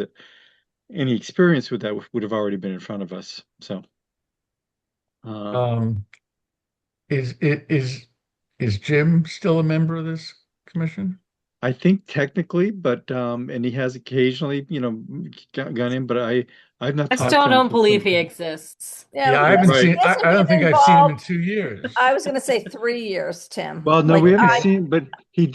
any experience with that would have already been in front of us. So. Is Jim still a member of this commission? I think technically, but and he has occasionally, gone in, but I've not I talked still to him don't for believe some he time. exists. Yeah, I haven't seen. I don't think I've seen him in 2 years. I was going to say 3 years, Tim. Well, no, Like, we haven't seen, but he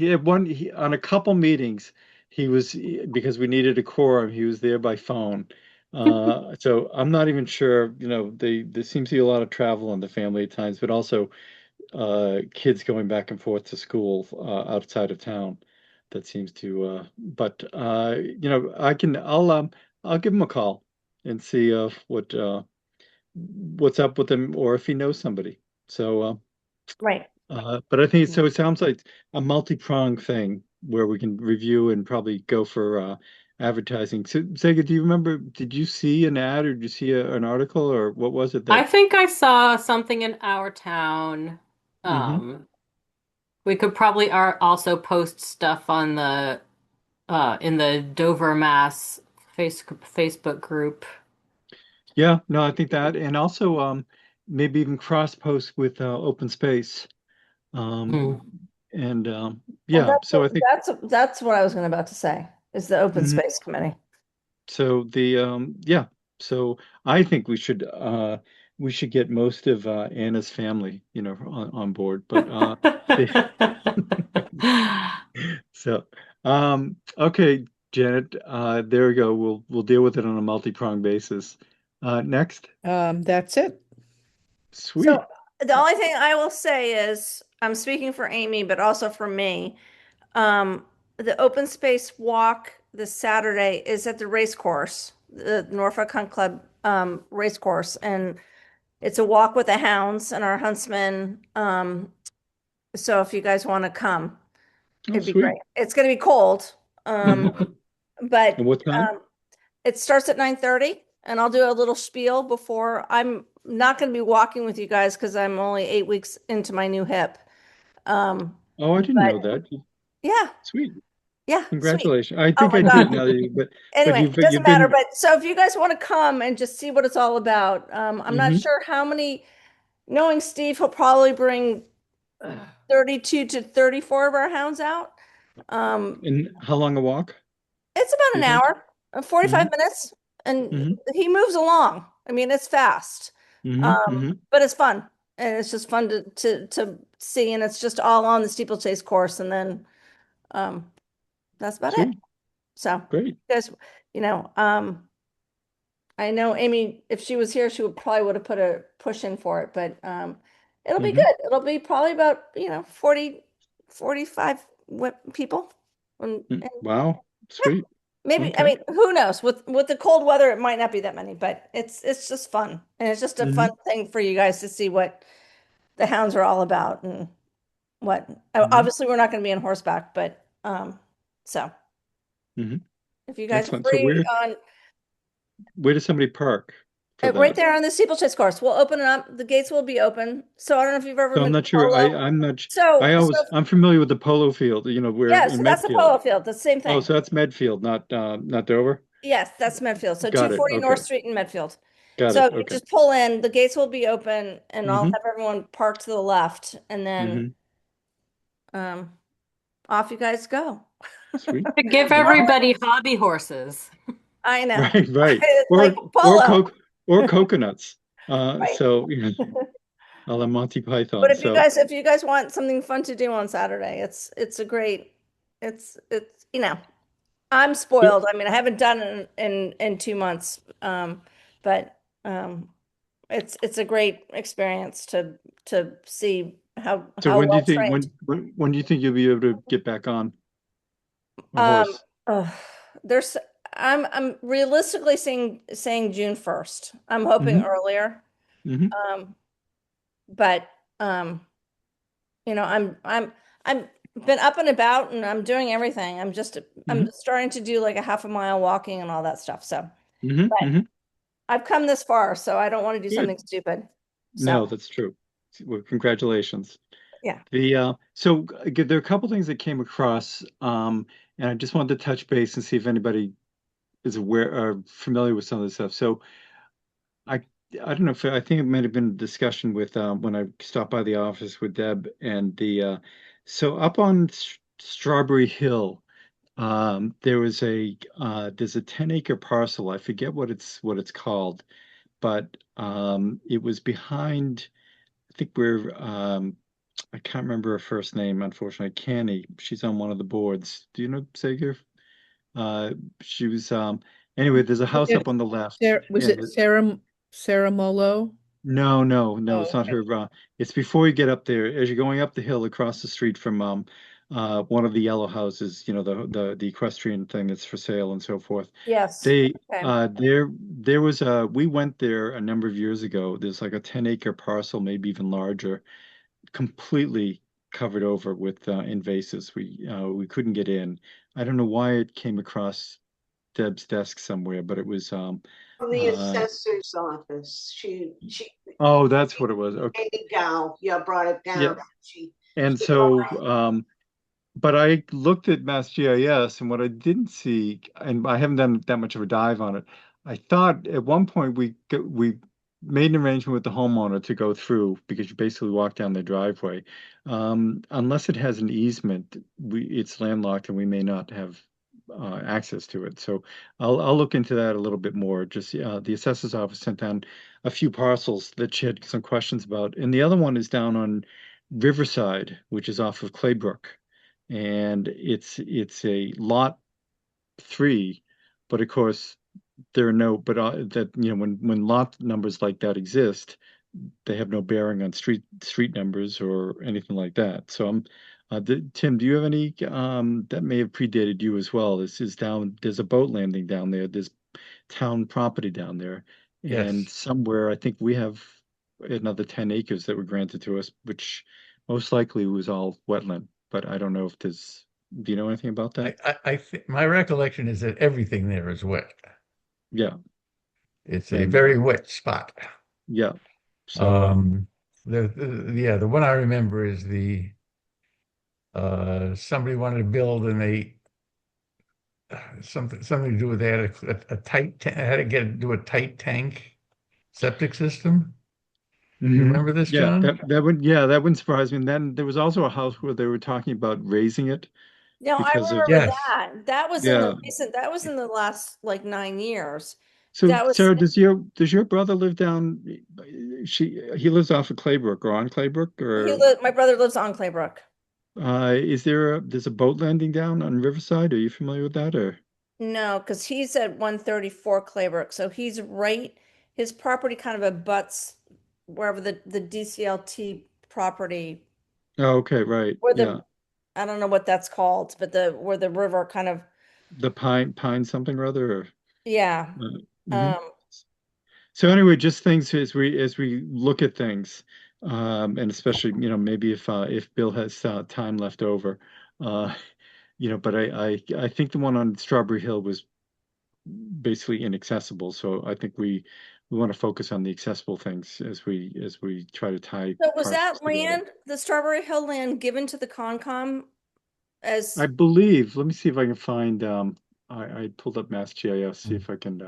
had on a couple meetings, because we needed a quorum, he was there by phone. So I'm not even sure, there seems to be a lot of travel in the family at times, but also kids going back and forth to school outside of town. That seems to but I'll give him a call and see what's up with him, or if he knows somebody. So right. but I think so. It sounds like a multi-pronged thing where we can review and probably go for advertising. So, Sega, do you remember? Did you see an ad, or did you see an article, or what was it I that? think I saw something in our town. Mhm. We could probably also post stuff on the in the Dover, Mass Facebook group. Yeah, no, I think that, and also maybe even cross post with open space. Mm. And Well, yeah, so I think that's what I was about to say, is the Open mhm. Space Committee. So yeah, so I think we should get most of Anna's family, on board. But so okay, Janet, there we go. We'll deal with it on a multi-pronged basis. Next. That's it. Sweet. So the only thing I will say is, I'm speaking for Amy, but also for me. The open space walk this Saturday is at the race course, the Norfolk Hunt Club race course, and it's a walk with the hounds and our huntsmen. So if you guys want to come, it'd be sweet. great. It's going to be cold, but And what time? it starts at 9:30, and I'll do a little spiel before. I'm not going to be walking with you guys because I'm only 8 weeks into my new hip. Oh, I didn't know that. Yeah. Sweet. Yeah. Congratulations. I Oh think my I God. did now that but Anyway, you've it doesn't you've matter. been But so if you guys want to come and just see what it's all about, I'm not sure how many. Knowing Steve, he'll probably bring 32 to 34 of our hounds out. And how long a walk? It's about do an you think? hour, 45 minutes, and he moves along. I mean, it's fast, but it's fun, and it's just fun to see, and it's just all on the steeplechase course, and then that's about it. Sweet. So Great. guys, I know Amy, if she was here, she would have put a push in for it, but it'll be good. It'll be probably about 40, 45 people. And Wow. Sweet. maybe, I Okay. mean, who knows? With the cold weather, it might not be that many, but it's just fun. And it's just a fun thing for you guys to see what the hounds are all about, and what obviously we're not going to be on horseback, but so if you guys are Excellent. So free on where does somebody park for right that? there on the steeplechase course, we'll open it up. The gates will be open. So I don't know if you've ever So I'm been not to sure. polo. I'm not. So I'm familiar with the polo field. Where yeah, in so that's the Medfield. polo field. The same thing. Oh, so that's Medfield, not Dover. Yes, that's Medfield. So Got it. 240 Okay. North Street in Medfield. Got So it. you Okay. just pull in, the gates will be open, and I'll have everyone park to the left, and then off you guys go. Sweet. To give everybody hobby horses. I know. Right, right. It's Or like polo. or coconuts. Right. So a la Monty Python. But So if you guys want something fun to do on Saturday, it's a great, it's I'm spoiled. I mean, I haven't done it in 2 months. But it's a great experience to see how when do well you think trained. when do you think you'll be able to get back on a horse? There's I'm realistically saying June 1st. I'm hoping earlier. But I'm been up and about and I'm doing everything. I'm starting to do like a half a mile walking and all that stuff. So but I've come this far, so I don't want to do something stupid. No, that's true. Well, congratulations. Yeah. So there are a couple things that came across, and I just wanted to touch base and see if anybody is aware or familiar with some of this stuff. So I don't know if I think it might have been a discussion with when I stopped by the office with Deb and so up on Strawberry Hill, there's a 10-acre parcel. I forget what it's called, but it was behind. I think I can't remember her first name, unfortunately. Canny. She's on one of the boards. Do you know Sager? She was anyway, there's a house up on the left. Was it Sarah Molo? No, it's not okay. her. It's before you get up there, as you're going up the hill across the street from one of the yellow houses, the equestrian thing that's for sale and so forth. Yes. There was we went there a number of years ago. There's like a 10-acre parcel, maybe even larger, completely covered over with invasives. We couldn't get in. I don't know why it came across Deb's desk somewhere, but it was From the assessor's office. She oh, that's what it was. Okay. Gal, brought it down. Yeah. But I looked at Mass GIS, and what I didn't see, and I haven't done that much of a dive on it. I thought at one point we made an arrangement with the homeowner to go through because you basically walk down the driveway. Unless it has an easement, it's landlocked, and we may not have access to it. So I'll look into that a little bit more. Just the assessor's office sent down a few parcels that she had some questions about, and the other one is down on Riverside, which is off of Claybrook, and it's a lot 3, but of course there are no that when lot numbers like that exist, they have no bearing on street numbers or anything like that. So Tim, do you have any that may have predated you as well? This is there's a boat landing down there. There's town property down there. And somewhere I think we have another 10 acres that were granted to us, which most likely was all wetland. But I don't know if do you know anything about that? I think my recollection is that everything there is wet. Yeah. It's a very wet spot. Yeah. So the one I remember is somebody wanted to build and they something to do with they had a tight had to do a tight tank septic system. You remember this, John? That wouldn't surprise me. And then there was also a house where they were talking about raising it. No, I remember that. That was in the recent. That was in the last like 9 years. So Sarah, does your brother live down? He lives off of Claybrook or on Claybrook, or my brother lives on Claybrook. There's a boat landing down on Riverside? Are you familiar with that, or? No, because he's at 134 Claybrook, so he's right. His property kind of abuts wherever the DCLT property. Oh, okay, right. I don't know what that's called, but where the river kind of. The pine something or other. Or? Yeah. So anyway, just things as we look at things, and especially maybe if Bill has time left over, but I think the one on Strawberry Hill was basically inaccessible. So I think we want to focus on the accessible things as we try to tie. So was that land, the Strawberry Hill land, given to the Concom? As I believe. Let me see if I can find. I pulled up Mass GIS. See if I can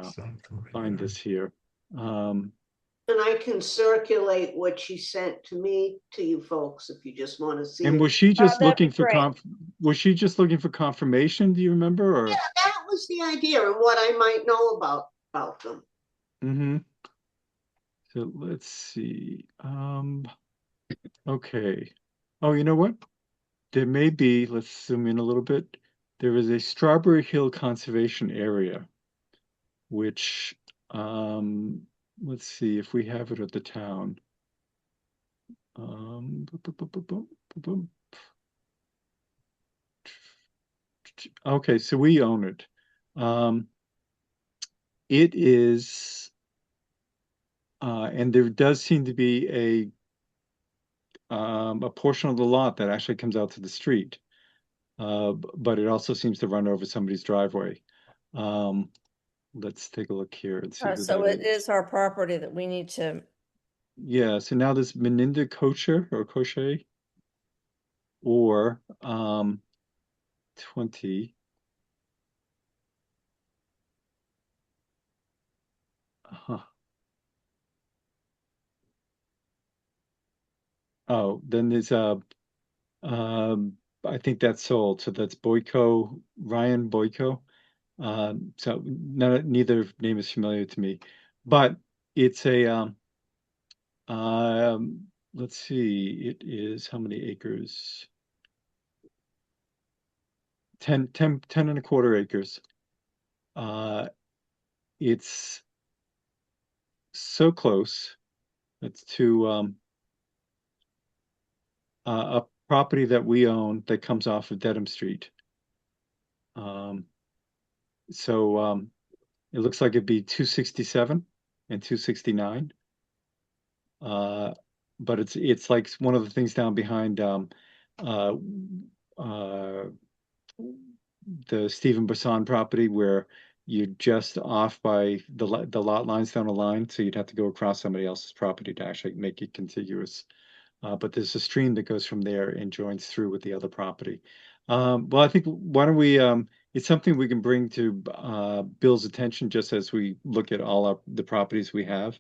find this here. And I can circulate what she sent to me to you folks if you just want to see. And was she just looking for was she just looking for confirmation? Do you remember? Or Yeah, that was the idea and what I might know about them. mm-hmm. So let's see. Okay. Oh, you know what? There may be, let's zoom in a little bit. There is a Strawberry Hill Conservation Area, which let's see if we have it at the town. Boom, boom, boom, boom, boom, boom. Okay, so we own it. It is, and there does seem to be a portion of the lot that actually comes out to the street, but it also seems to run over somebody's driveway. Let's take a look here and see who So that it is our property that we need to, Yeah, so now there's Meninda Kocher or Koche or 20. Huh. Oh, then there's I think that's sold. So that's Boyko, Ryan Boyko. So neither name is familiar to me, but it's a let's see, it is how many acres? 10 and a quarter acres. It's so close. It's to a property that we own that comes off of Dedham Street. So it looks like it'd be 267 and 269. But it's like one of the things down behind the Stephen Bassan property where you're just off by the lot lines down a line, so you'd have to go across somebody else's property to actually make it contiguous. But there's a stream that goes from there and joins through with the other property. Well, I think why don't we? It's something we can bring to Bill's attention just as we look at all the properties we have,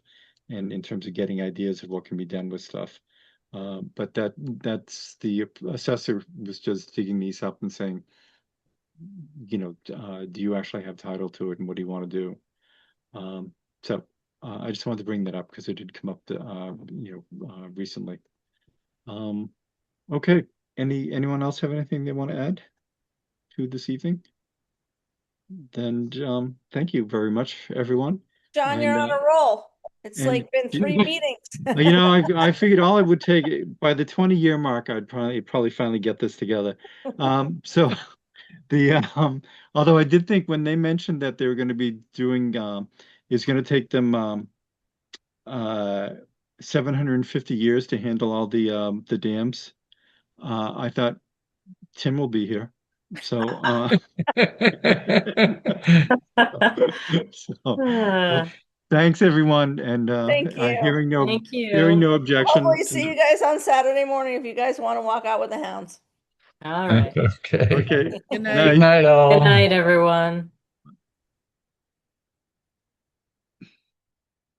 and in terms of getting ideas of what can be done with stuff. But that's the assessor was just digging these up and saying, you know, do you actually have title to it, and what do you want to do? So I just wanted to bring that up because it did come up, recently. Okay. Anyone else have anything they want to add to this evening? Then thank you very much, everyone. John, And, you're on a roll. It's and- like been 3 meetings. You know, I figured all it would take by the 20-year mark, I'd probably finally get this together. So the although I did think when they mentioned that they were going to be doing it's going to take them 750 years to handle all the dams. I thought Tim will be here. So thanks everyone, and Thank you. hearing no Thank you. hearing no objection. Hopefully see you guys on Saturday morning if you guys want to walk out with the hounds. All right. Okay. Okay. Good Night. Good night, all. Good night, everyone.